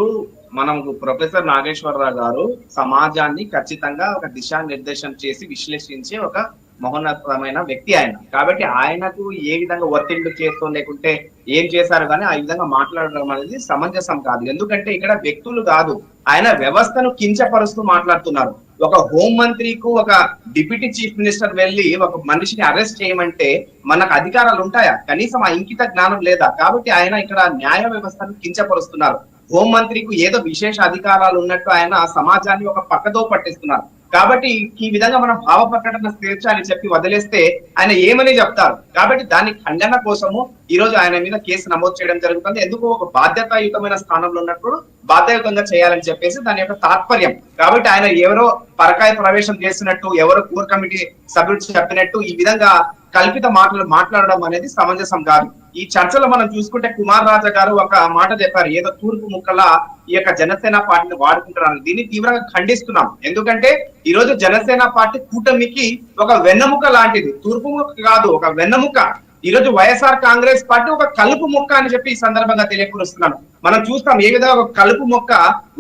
మనం ప్రొఫెసర్ నాగేశ్వరరావు గారు సమాజాన్ని ఖచ్చితంగా ఒక దిశానిర్దేశం చేసి విశ్లేషించే ఒక మహోన్నతమైన వ్యక్తి ఆయన. కాబట్టి ఆయనకు ఏ విధంగా ఒత్తిళ్లు చేస్తూ లేకుంటే ఏం చేశారు కానీ ఆ విధంగా మాట్లాడడం అనేది సమంజసం కాదు. ఎందుకంటే ఇక్కడ వ్యక్తులు కాదు, ఆయన వ్యవస్థను కించపరుస్తూ మాట్లాడుతున్నారు. ఒక హోం మంత్రికి ఒక డిప్యూటీ చీఫ్ మినిస్టర్ వెళ్ళి ఒక మనిషిని అరెస్ట్ చేయమంటే మనకు అధికారాలు ఉంటాయా? కనీసం ఆ ఇంకిత జ్ఞానం లేదా? కాబట్టి ఆయన ఇక్కడ న్యాయ వ్యవస్థను కించపరుస్తున్నారు. హోం మంత్రికి ఏదో విశేష అధికారాలు ఉన్నట్టు ఆయన సమాజాన్ని ఒక పక్కదో పట్టిస్తున్నారు. కాబట్టి ఈ విధంగా మనం భావ ప్రకటన స్వేచ్ఛ అని చెప్పి వదిలేస్తే ఆయన ఏమని చెప్తారు. కాబట్టి దాని ఖండన కోసము ఈ రోజు ఆయన మీద కేసు నమోదు చేయడం జరుగుతుంది. ఎందుకు ఒక బాధ్యతాయుతమైన స్థానంలో ఉన్నప్పుడు బాధ్యయుతంగా చేయాలని చెప్పేసి దాని యొక్క తాత్పర్యం. కాబట్టి ఆయన ఎవరో పరకాయ ప్రవేశం చేసినట్టు, ఎవరో కోర్ కమిటీ సభ్యులు చెప్పినట్టు ఈ విధంగా కల్పిత మాటలు మాట్లాడడం అనేది సమంజసం కాదు. ఈ చర్చలో మనం చూసుకుంటే కుమార్ రాజా గారు ఒక మాట చెప్పారు, ఏదో తూర్పు ముక్కలా ఈ యొక్క జనసేన పార్టీని వాడుకుంటున్నారు. దీన్ని తీవ్రంగా ఖండిస్తున్నాం. ఎందుకంటే ఈ రోజు జనసేన పార్టీ కూటమికి ఒక వెన్నెముక లాంటిది, తూర్పు ముక్క కాదు, ఒక వెన్నెముక. ఈ రోజు వైఎస్ఆర్ కాంగ్రెస్ పార్టీ ఒక కలుపు మొక్క అని చెప్పి ఈ సందర్భంగా తెలియపరుస్తున్నాను. మనం చూస్తాం ఏ విధంగా ఒక కలుపు మొక్క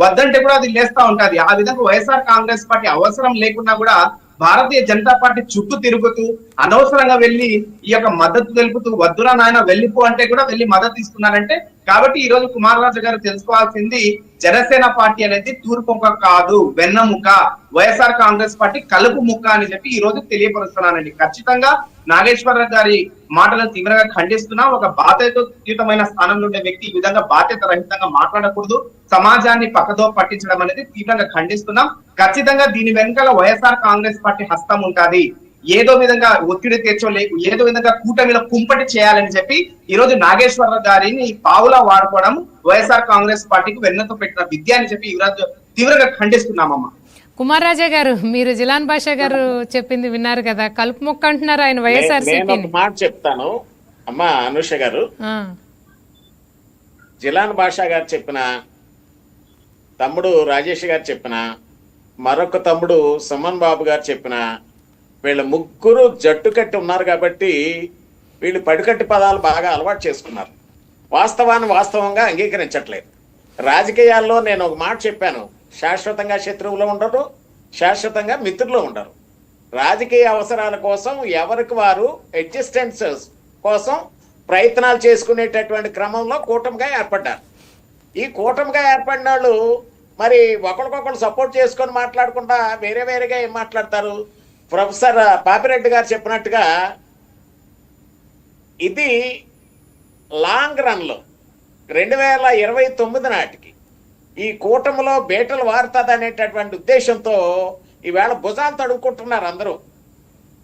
వద్దంటే కూడా అది లేస్తా ఉంటది. ఆ విధంగా వైఎస్ఆర్ కాంగ్రెస్ పార్టీ అవసరం లేకుండా కూడా భారతీయ జనతా పార్టీ చుట్టూ తిరుగుతూ అనవసరంగా వెళ్ళి ఈ యొక్క మద్దతు తెలుపుతూ వద్దురా నాయన వెళ్ళిపో అంటే కూడా వెళ్ళి మద్దతు ఇస్తున్నారంటే. కాబట్టి ఈ రోజు కుమార్ రాజు గారు తెలుసుకోవాల్సింది జనసేన పార్టీ అనేది తూర్పు ముక్క కాదు, వెన్నముక. వైఎస్ఆర్ కాంగ్రెస్ పార్టీ కలుపు ముక్క అని చెప్పి ఈ రోజు తెలియపరుస్తున్నానండి. ఖచ్చితంగా నాగేశ్వరరావు గారి మాటలను తీవ్రంగా ఖండిస్తున్నా. ఒక బాధ్యతాయుతమైన స్థానంలో ఉండే వ్యక్తి ఈ విధంగా బాధ్యత రహితంగా మాట్లాడకూడదు, సమాజాన్ని పక్కదో పట్టించడం అనేది తీవ్రంగా ఖండిస్తున్నాం. ఖచ్చితంగా దీని వెనకాల వైఎస్ఆర్ కాంగ్రెస్ పార్టీ హస్తం ఉంటుంది. ఏదో విధంగా ఒత్తిడి తెచ్చోలేకు, ఏదో విధంగా కూటమిలో కుంపటి చేయాలని చెప్పి ఈ రోజు నాగేశ్వరరావు గారిని పావులా వాడుకోవడం వైఎస్ఆర్ కాంగ్రెస్ పార్టీకి వెన్నతో పెట్టిన విద్య అని చెప్పి ఈ రోజు తీవ్రంగా ఖండిస్తున్నామమ్మా. కుమార్ రాజా గారు, మీరు జిలాన్ బాషా గారు చెప్పింది విన్నారు కదా, కలుపు మొక్క అంటున్నారు ఆయన వైఎస్ఆర్. నేను ఒక మాట చెప్తాను అమ్మా అనుష గారు. జిలాన్ బాషా గారు చెప్పిన, తమ్ముడు రాజేష్ గారు చెప్పిన, మరొక తమ్ముడు సుమన్ బాబు గారు చెప్పిన, వీళ్ళ ముగ్గురు జట్టు కట్టి ఉన్నారు కాబట్టి వీళ్ళు పడికట్టి పదాలు బాగా అలవాటు చేసుకున్నారు. వాస్తవాన్ని వాస్తవంగా అంగీకరించట్లేదు. రాజకీయాల్లో నేను ఒక మాట చెప్పాను, శాశ్వతంగా శత్రువులు ఉండరు, శాశ్వతంగా మిత్రులు ఉండరు. రాజకీయ అవసరాల కోసం ఎవరికి వారు అడ్జస్టెన్సెస్ కోసం ప్రయత్నాలు చేసుకునేటటువంటి క్రమంలో కూటమిగా ఏర్పడ్డారు. ఈ కూటమిగా ఏర్పడిన వాళ్ళు మరి ఒకరికొకరు సపోర్ట్ చేసుకొని మాట్లాడకుండా వేరే వేరేగా ఏం మాట్లాడతారు? ప్రొఫెసర్ పాపిరెడ్డి గారు చెప్పినట్టుగా ఇది లాంగ్ రన్లో 2029 నాటికి ఈ కూటమిలో బేటలు వారుతుంది అనేటటువంటి ఉద్దేశంతో ఈవేళ భుజాలు తడుక్కుంటున్నారు అందరూ.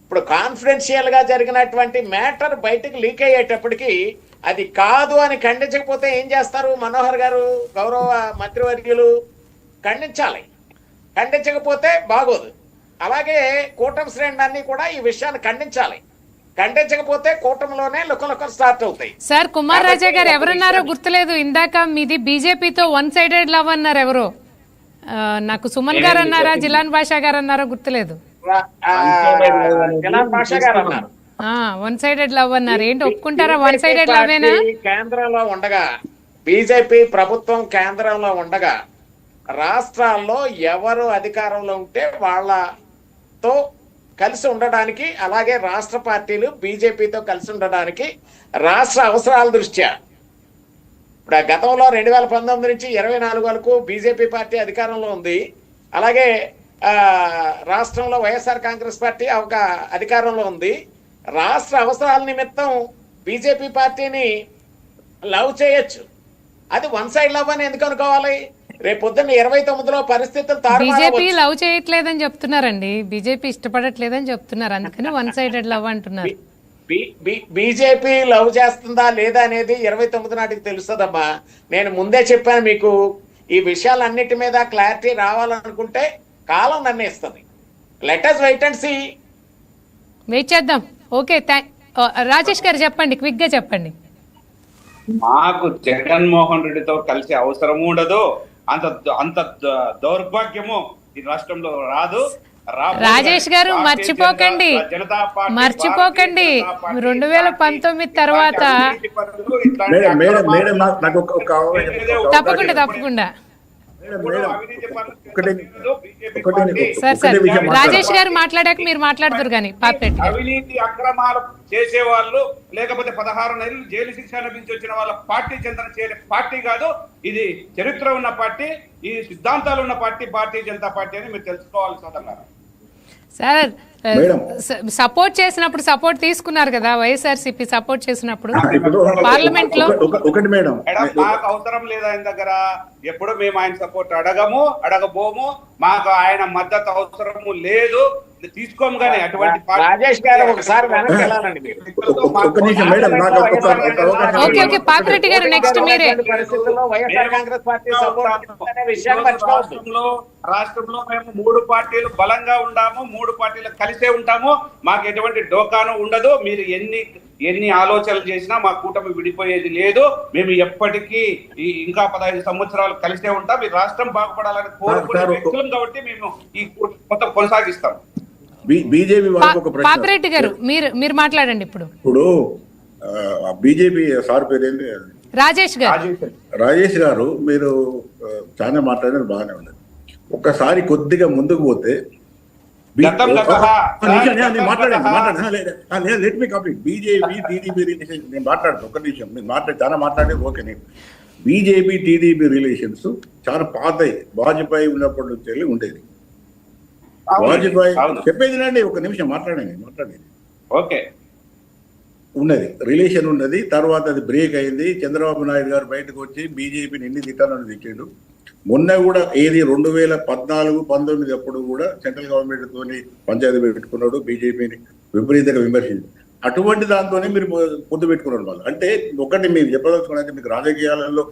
ఇప్పుడు కాన్ఫిడెన్షియల్గా జరిగినటువంటి మ్యాటర్ బయటకు లీక్ అయ్యేటప్పటికి అది కాదు అని ఖండించకపోతే ఏం చేస్తారు? మనోహర్ గారు, గౌరవ మంత్రివర్యులు ఖండించాలి. ఖండించకపోతే బాగోదు. అలాగే కూటమి శ్రేణులన్నీ కూడా ఈ విషయాన్ని ఖండించాలి. ఖండించకపోతే కూటమిలోనే లుకలుకలు స్టార్ట్ అవుతాయి. సార్, కుమార్ రాజా గారు ఎవరన్నారో గుర్తులేదు. ఇందాక మీది బీజేపీతో 1-sided లవ్ అన్నారు ఎవరో. నాకు సుమన్ గారు అన్నారా, జిలాన్ బాషా గారు అన్నారో గుర్తులేదు. జిలాన్ బాషా గారు అన్నారు 1-sided లవ్ అన్నారు. ఏంటి, ఒప్పుకుంటారా? 1-sided లవ్వేనా? కేంద్రంలో ఉండగా, బీజేపీ ప్రభుత్వం కేంద్రంలో ఉండగా రాష్ట్రాల్లో ఎవరు అధికారంలో ఉంటే వాళ్ళతో కలిసి ఉండడానికి, అలాగే రాష్ట్ర పార్టీలు బీజేపీతో కలిసి ఉండడానికి రాష్ట్ర అవసరాల దృష్ట్యా ఇప్పుడు గతంలో 2019 నుంచి 24 వరకు బీజేపీ పార్టీ అధికారంలో ఉంది. అలాగే రాష్ట్రంలో వైఎస్ఆర్ కాంగ్రెస్ పార్టీ ఒక అధికారంలో ఉంది. రాష్ట్ర అవసరాల నిమిత్తం బీజేపీ పార్టీని లవ్ చేయొచ్చు. అది 1-side లవ్ అని ఎందుకు అనుకోవాలి? రేపు పొద్దున్న 29లో పరిస్థితులు బీజేపీ లవ్ చేయట్లేదని చెప్తున్నారండి. బీజేపీ ఇష్టపడట్లేదని చెప్తున్నారు, అందుకని 1-sided లవ్ అంటున్నారు. బీజేపీ లవ్ చేస్తుందా లేదా అనేది 29 నాటికి తెలుస్తుందమ్మా. నేను ముందే చెప్పాను మీకు, ఈ విషయాలన్నిటి మీద క్లారిటీ రావాలనుకుంటే కాలం నిర్ణయిస్తుంది. Let us wait and see. Wait చేద్దాం. ఓకే, రాజేష్ గారు చెప్పండి, క్విక్ గా చెప్పండి. మాకు జగన్మోహన్ రెడ్డితో కలిసి అవసరం ఉండదు. అంత దౌర్భాగ్యము ఈ రాష్ట్రంలో రాదు. రాజేష్ గారు మర్చిపోకండి 2019 తర్వాత తప్పకుండా సార్ రాజేష్ గారు మాట్లాడాక మీరు మాట్లాడుతారు కానీ అవినీతి అక్రమాలు చేసే వాళ్ళు, లేకపోతే 16 నెలలు జైలు శిక్ష అనుభవించి వచ్చిన వాళ్ళ పార్టీ చెందిన పార్టీ కాదు. ఇది చరిత్ర ఉన్న పార్టీ, ఈ సిద్ధాంతాలు ఉన్న పార్టీ భారతీయ జనతా పార్టీ అని మీరు తెలుసుకోవాలి సోదరులారా. సార్, సపోర్ట్ చేసినప్పుడు సపోర్ట్ తీసుకున్నారు కదా, వైఎస్ఆర్సీపీ సపోర్ట్ చేసినప్పుడు పార్లమెంట్ లో. ఒకటి మేడం, మాకు అవసరం లేదు ఆయన దగ్గర. ఎప్పుడు మేము ఆయన సపోర్ట్ అడగబోము. మాకు ఆయన మద్దతు అవసరము లేదు, తీసుకోము. కానీ అటువంటి రాజేష్ గారు ఒకసారి ఓకే పాపిరెడ్డి గారు నెక్స్ట్ మీరే. రాష్ట్రంలో మేము 3 పార్టీలు బలంగా ఉంటాము, 3 పార్టీలు కలిసే ఉంటాము. మాకు ఎటువంటి డోకాను ఉండదు. మీరు ఎన్ని ఆలోచనలు చేసినా మా కూటమి విడిపోయేది లేదు. మేము ఎప్పటికీ ఇంకా 15 సంవత్సరాలు కలిసే ఉంటాం. ఈ రాష్ట్రం బాగుపడాలని కోరుకునే వ్యక్తులం కాబట్టి మేము ఈ మొత్తం కొనసాగిస్తాం. బీజేపీ పాపిరెడ్డి గారు మీరు మాట్లాడండి. ఇప్పుడు బీజేపీ సార్ పేరేంటి? రాజేష్ గారు, మీరు చాలా మాట్లాడేది బాగానే ఉంది. ఒక్కసారి కొద్దిగా ముందుకు పోతే let me complete. BJP TDP relation నేను మాట్లాడుతాను. ఒక్క నిమిషం, మీరు చాలా మాట్లాడేది ఓకే. నేను బీజేపీ టీడీపీ రిలేషన్స్ చాలా పాతయి, వాజ్పేయి ఉన్నప్పటి నుంచి వెళ్ళి ఉండేది. వాజ్పేయి చెప్పేది నండి, ఒక నిమిషం మాట్లాడేది ఓకే ఉన్నది, రిలేషన్ ఉన్నది. తర్వాత అది బ్రేక్ అయింది. చంద్రబాబు నాయుడు గారు బయటకు వచ్చి బీజేపీని ఎన్ని తిట్టాలని తిట్టాడు. మొన్న కూడా 2014-19 అప్పుడు కూడా సెంట్రల్ గవర్నమెంట్ తోని పంచాయతీ పెట్టుకున్నాడు, బీజేపీని విపరీతంగా విమర్శించారు. అటువంటి దాంతోనే మీరు పొద్దు పెట్టుకున్నారు వాళ్ళు. అంటే ఒకటి మీరు చెప్పదలుచుకున్నది, మీకు రాజకీయాలలో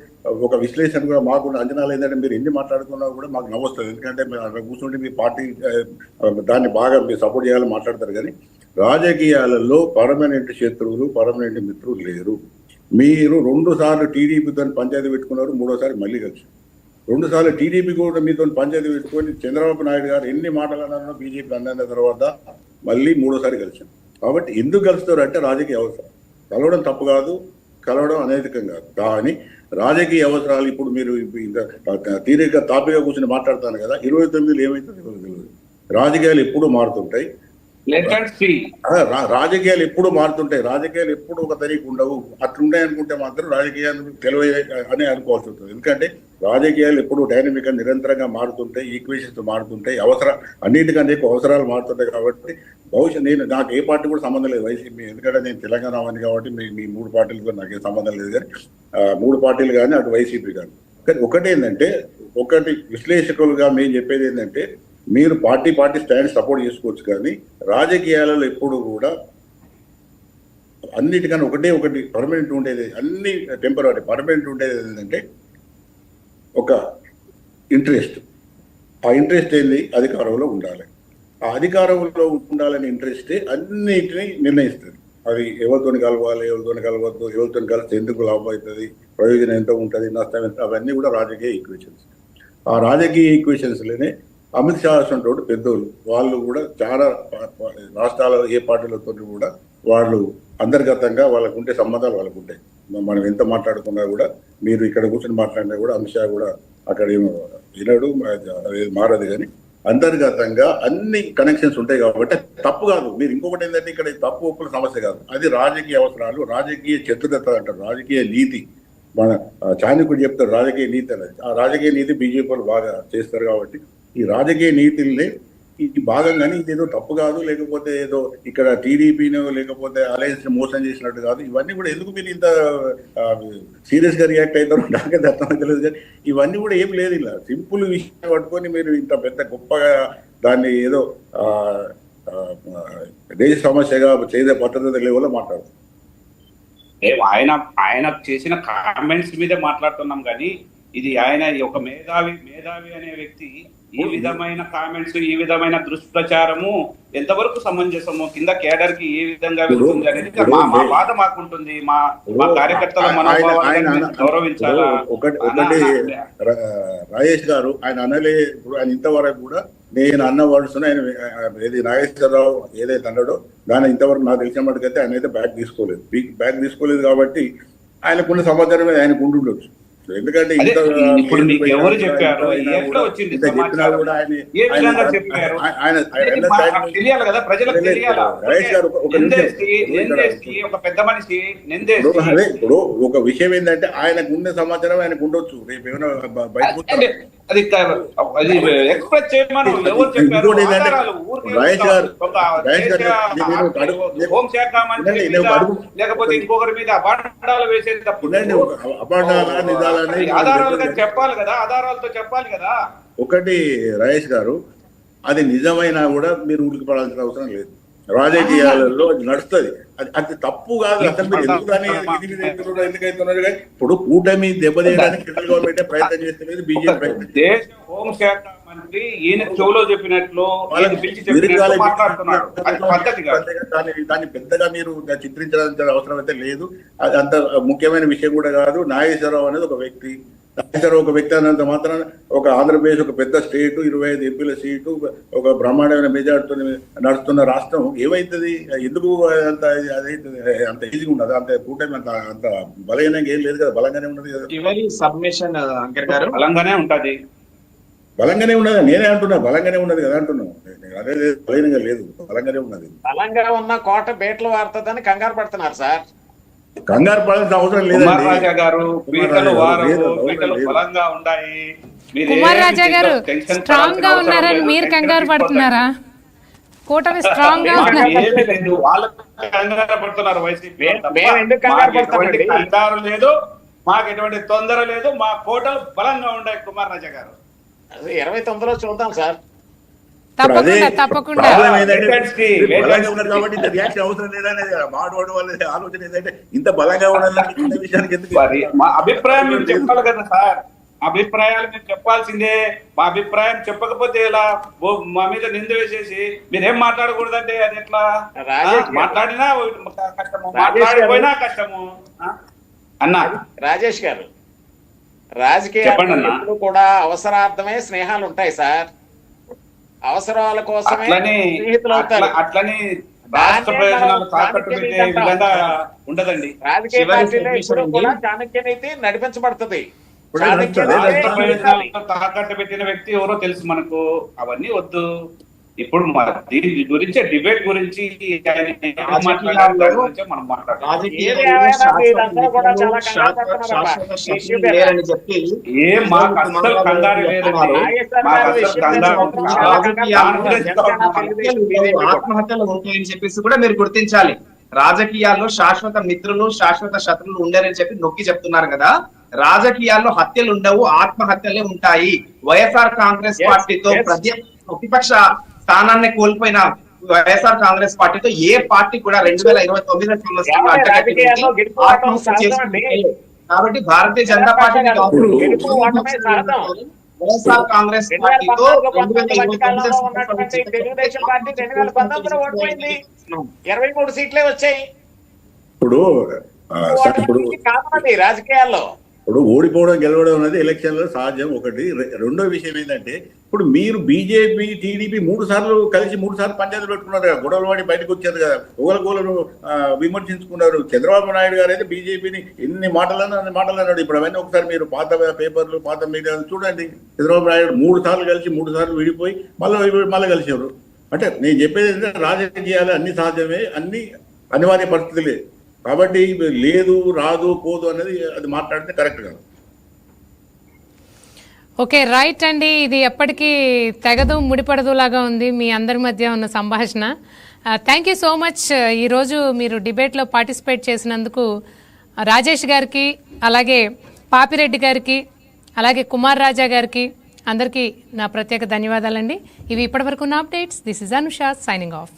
ఒక విశ్లేషణ కూడా మాకు అంచనాలు ఏంటంటే మీరు ఎన్ని మాట్లాడుకున్నా కూడా మాకు నవ్వొస్తుంది. ఎందుకంటే మీరు అక్కడ కూర్చుంటే మీ పార్టీ దాన్ని బాగా మీరు సపోర్ట్ చేయాలని మాట్లాడతారు. కానీ రాజకీయాలలో పర్మనెంట్ శత్రువులు, పర్మనెంట్ మిత్రులు లేరు. మీరు 2 సార్లు టీడీపీతో పంచాయతీ పెట్టుకున్నారు, 3వ సారి మళ్ళీ కలిసి 2 సార్లు టీడీపీ కూడా మీతో పంచాయతీ పెట్టుకొని చంద్రబాబు నాయుడు గారు ఎన్ని మాటలు అన్నారో బీజేపీ అన్న తర్వాత మళ్ళీ 3వ సారి కలిసాం. కాబట్టి ఎందుకు కలుస్తారు అంటే రాజకీయ అవసరం. కలవడం తప్పు కాదు, కలవడం అనైతికం కాదు. కానీ రాజకీయ అవసరాలు ఇప్పుడు మీరు తీరిక తాపిగా కూర్చొని మాట్లాడతాను కదా, 29లో ఏమైతుందో తెలియదు. రాజకీయాలు ఎప్పుడూ మారుతుంటాయి. Let and see. రాజకీయాలు ఎప్పుడు మారుతుంటాయి, రాజకీయాలు ఎప్పుడు ఒక తరీకు ఉండవు. అట్లుంటాయి అనుకుంటే మాత్రం రాజకీయాలు తెలివై అని అనుకోవాల్సి ఉంటుంది. ఎందుకంటే రాజకీయాలు ఎప్పుడు డైనమిక్ గా నిరంతరంగా మారుతుంటాయి, ఈక్వేషన్స్ మారుతుంటాయి, అన్నిటికంటే ఎక్కువ అవసరాలు మారుతుంటాయి. కాబట్టి భవిష్యత్ నాకు ఏ పార్టీ కూడా సంబంధం లేదు వైసీపీ, ఎందుకంటే నేను తెలంగాణ వాడిని కాబట్టి మీ 3 పార్టీలతో నాకేం సంబంధం లేదు. కానీ 3 పార్టీలు కానీ అటు వైసీపీ కానీ. కానీ ఒకటి ఏంటంటే, ఒకటి విశ్లేషకులుగా మేము చెప్పేది ఏంటంటే, మీరు పార్టీ స్టాండ్ సపోర్ట్ చేసుకోవచ్చు, కానీ రాజకీయాలలో ఎప్పుడు కూడా అన్నిటికన్నా ఒకటి పర్మనెంట్ ఉండేది, అన్ని టెంపరీ. పర్మనెంట్ ఉండేది ఏంటంటే ఒక ఇంట్రెస్ట్. ఆ ఇంట్రెస్ట్ ఏంది? అధికారంలో ఉండాలి. ఆ అధికారంలో ఉండాలనే ఇంట్రెస్టే అన్నిటినీ నిర్ణయిస్తుంది. అది ఎవరితో కలవాలి, ఎవరితో కలవద్దు, ఎవరితో కలిస్తే ఎందుకు లాభం అవుతుంది, ప్రయోజనం ఎంత ఉంటుంది, నష్టం ఎంత, అవన్నీ కూడా రాజకీయ ఈక్వేషన్స్. ఆ రాజకీయ ఈక్వేషన్స్లోనే అమిత్ షా అటువంటి పెద్దోళ్ళు వాళ్ళు కూడా చాలా రాష్ట్రాల ఏ పార్టీలతో కూడా వాళ్ళు అంతర్గతంగా వాళ్ళకు ఉంటే సంబంధాలు వాళ్ళకు ఉంటాయి. మనం ఎంత మాట్లాడుకున్నా కూడా, మీరు ఇక్కడ కూర్చొని మాట్లాడినా కూడా అమిత్ షా కూడా అక్కడ ఏమో వినడు, మారదు. కానీ అంతర్గతంగా అన్ని కనెక్షన్స్ ఉంటాయి కాబట్టి తప్పు కాదు. మీరు ఇంకొకటి ఏంటంటే, ఇక్కడ తప్పు ఒప్పుల సమస్య కాదు, అది రాజకీయ అవసరాలు, రాజకీయ చతురత అంటారు, రాజకీయ నీతి. మన చాణక్యుడు చెప్తారు రాజకీయ నీతి అనేది. ఆ రాజకీయ నీతి బీజేపీ బాగా చేస్తారు. కాబట్టి ఈ రాజకీయ నీతిని ఈ భాగంగానే ఇదేదో తప్పు కాదు, లేకపోతే ఏదో ఇక్కడ టీడీపీనో లేకపోతే అలయన్స్ మోసం చేసినట్టు కాదు. ఇవన్నీ కూడా ఎందుకు మీరు ఇంత సీరియస్ గా రియాక్ట్ అవుతారో నాకే అర్థం తెలియదు. కానీ ఇవన్నీ కూడా ఏం లేదు, ఇలా సింపుల్ విషయం పట్టుకొని మీరు ఇంత పెద్ద గొప్పగా దాన్ని ఏదో దేశ సమస్యగా చేసే పద్ధతి లేవలో మాట్లాడుతారు. ఆయన చేసిన కామెంట్స్ మీదే మాట్లాడుతున్నాం. కానీ ఇది ఆయన ఒక మేధావి అనే వ్యక్తి ఈ విధమైన కామెంట్స్, ఈ విధమైన దుష్ప్రచారము ఎంతవరకు సమంజసము, కింద కేడర్ కి ఏ విధంగా వెళ్తుంది అనేది మా బాధ మాకుంటుంది. మా కార్యకర్తల మనోభావాలను గౌరవించాలా. ఒకటి రాజేష్ గారు ఆయన అనలే. ఇప్పుడు ఆయన ఇంతవరకు కూడా నేను అన్న వర్డ్స్ ఆయన ఏది నాగేశ్వరరావు ఏదైతే అన్నాడో దాన్ని ఇంతవరకు నాకు తెలిసిన మటుకైతే ఆయన అయితే బ్యాక్ తీసుకోలేదు. కాబట్టి ఆయనకున్న సమాచారం మీద ఆయనకు ఉండుండొచ్చు. ఎందుకంటే ఇప్పుడు మీకు ఎవరు చెప్పారు, ఎట్లా వచ్చింది సమాచారం, ఏ విధంగా చెప్పారు తెలియాలి కదా, ప్రజలకు తెలియాలా. ఒక పెద్ద మనిషి ఇప్పుడు ఒక విషయం ఏంటంటే ఆయనకు ఉండే సమాచారం ఆయనకు ఉండొచ్చు. రేపు ఏమైనా అది ఎక్స్ప్రెస్ చేయమని ఎవరు చెప్పారు? హోంశాఖ మంత్రి లేకపోతే ఇంకొకరి మీద అపాండాలు వేసేటప్పుడు ఆధారాలుగా చెప్పాలి కదా, ఆధారాలతో చెప్పాలి కదా. ఒకటి రాజేష్ గారు, అది నిజమైనా కూడా మీరు ఉలికి పడాల్సిన అవసరం లేదు. రాజకీయాలలో నడుస్తుంది, అది తప్పు కాదు. అసలు మీరు ఎందుకైతున్నారు? కానీ ఇప్పుడు కూటమి దెబ్బతీయడానికి సెంట్రల్ గవర్నమెంట్ ప్రయత్నం చేస్తున్నది బీజేపీ. దేశ హోంశాఖ మంత్రి ఈయన చెవులో చెప్పినట్లు దాన్ని పెద్దగా మీరు చిత్రించాల్సిన అవసరం అయితే లేదు. అది అంత ముఖ్యమైన విషయం కూడా కాదు. నాగేశ్వరరావు అనేది ఒక వ్యక్తి. నాగేశ్వరరావు ఒక వ్యక్తి అన్నంత మాత్రాన ఒక ఆంధ్రప్రదేశ్ ఒక పెద్ద స్టేటు, 25 ఎంపీల సీటు, ఒక బ్రహ్మాండమైన మెజార్టీతో నడుస్తున్న రాష్ట్రం ఏమైతుంది? ఎందుకు అదైతుంది? అంత ఈజీగా ఉండదు. అంత కూటమి అంత బలహీనంగా ఏం లేదు కదా, బలంగానే ఉన్నది కదా. సబ్మిషన్ బలంగానే ఉంటది, బలంగానే ఉన్నది. నేనే అంటున్నా బలంగానే ఉన్నది కదా అంటున్నాను. అదే బలహీనంగా లేదు, బలంగానే ఉన్నది. బలంగా ఉన్న కోట బేట్లు వాడుతుందని కంగారు పడుతున్నారు సార్. కంగారు పడాల్సిన అవసరం లేదు. కుమార్ రాజా గారు స్ట్రాంగ్ గా ఉన్నారని మీరు కంగారు పడుతున్నారా? కూటమి స్ట్రాంగ్ గా ఉన్నారు, కంగారు పడుతున్నారు. వైసీపీ కంగారు లేదు, మాకు ఎటువంటి తొందర లేదు, మా కోటలు బలంగా ఉన్నాయి. కుమార్ రాజా గారు 29లో చూద్దాం సార్. తప్పకుండా కాబట్టి రియాక్షన్ అవసరం లేదనేది మాట్లాడడం వల్ల ఆలోచన ఏంటంటే ఇంత బలంగా ఉండాలని విషయానికి ఎందుకు మా అభిప్రాయం మీరు చెప్పాలి కదా సార్. అభిప్రాయాలు మీరు చెప్పాల్సిందే. మా అభిప్రాయం చెప్పకపోతే ఎలా? మా మీద నింద వేసేసి మీరేం మాట్లాడకూడదంటే అది ఎట్లా? మాట్లాడినా కష్టము, మాట్లాడిపోయినా కష్టము అన్నా. రాజేష్ గారు, రాజకీయాలు కూడా అవసరార్థమే స్నేహాలు ఉంటాయి సార్. అవసరాల కోసమే అట్లని రాష్ట్ర ప్రయోజనాలు తాకట్టు పెట్టే విధంగా ఉండదండి. రాజకీయ పార్టీలో కూడా చాణక్య నీతి నడిపించబడుతుంది. తాకట్టు పెట్టిన వ్యక్తి ఎవరో తెలుసు మనకు. అవన్నీ వద్దు. ఇప్పుడు దీని గురించి డిబేట్ గురించి ఆయన ఏం మాట్లాడారు దాని గురించే మనం మాట్లాడాలి. లేరని చెప్పి మాకు అస్సలు కంగారు లేదండి, మాకు అస్సలు కంగారు ఆత్మహత్యలు ఉంటాయని చెప్పేసి కూడా మీరు గుర్తించాలి. రాజకీయాల్లో శాశ్వత మిత్రులు శాశ్వత శత్రులు ఉండరని చెప్పి నొక్కి చెప్తున్నారు కదా. రాజకీయాల్లో హత్యలు ఉండవు, ఆత్మహత్యలే ఉంటాయి. వైఎస్ఆర్ కాంగ్రెస్ పార్టీతో ప్రతిపక్ష స్థానాన్ని కోల్పోయిన వైఎస్ఆర్ కాంగ్రెస్ పార్టీతో ఏ పార్టీ కూడా 2029 సంవత్సరంలో కాబట్టి భారతీయ జనతా పార్టీ వైఎస్ఆర్ కాంగ్రెస్ పార్టీతో 23 సీట్లే వచ్చాయి. ఇప్పుడు కాదండి రాజకీయాల్లో. ఇప్పుడు ఓడిపోవడం గెలవడం అనేది ఎలక్షన్ లో సహజం ఒకటి. రెండో విషయం ఏంటంటే ఇప్పుడు మీరు బీజేపీ టీడీపీ 3 సార్లు కలిసి 3 సార్లు పంచాయతీలు పెట్టుకున్నారు కదా, గొడవలు పడి బయటకు వచ్చారు కదా, ఒకరికొకరు విమర్శించుకున్నారు. చంద్రబాబు నాయుడు గారు అయితే బీజేపీని ఎన్ని మాటలన్నా అన్ని మాటలు అన్నాడు. ఇప్పుడు అవన్నీ ఒకసారి మీరు పాత పేపర్లు పాత మీడియా చూడండి. చంద్రబాబు నాయుడు 3 సార్లు కలిసి 3 సార్లు విడిపోయి మళ్ళీ కలిసారు. అంటే నేను చెప్పేది ఏంటంటే రాజకీయాలు అన్ని సహజమే, అన్ని అనివార్య పరిస్థితులే. కాబట్టి లేదు రాదు పోదు అనేది అది మాట్లాడితే కరెక్ట్ కాదు. ఓకే, రైట్ అండి. ఇది ఎప్పటికీ తెగదు ముడిపడదు లాగా ఉంది మీ అందరి మధ్య ఉన్న సంభాషణ. Thank you so much. ఈరోజు మీరు డిబేట్లో పార్టిసిపేట్ చేసినందుకు రాజేష్ గారికి, అలాగే పాపిరెడ్డి గారికి, అలాగే కుమార్ రాజా గారికి అందరికీ నా ప్రత్యేక ధన్యవాదాలండి. ఇవి ఇప్పటివరకు ఉన్న updates. This is Anusha signing off.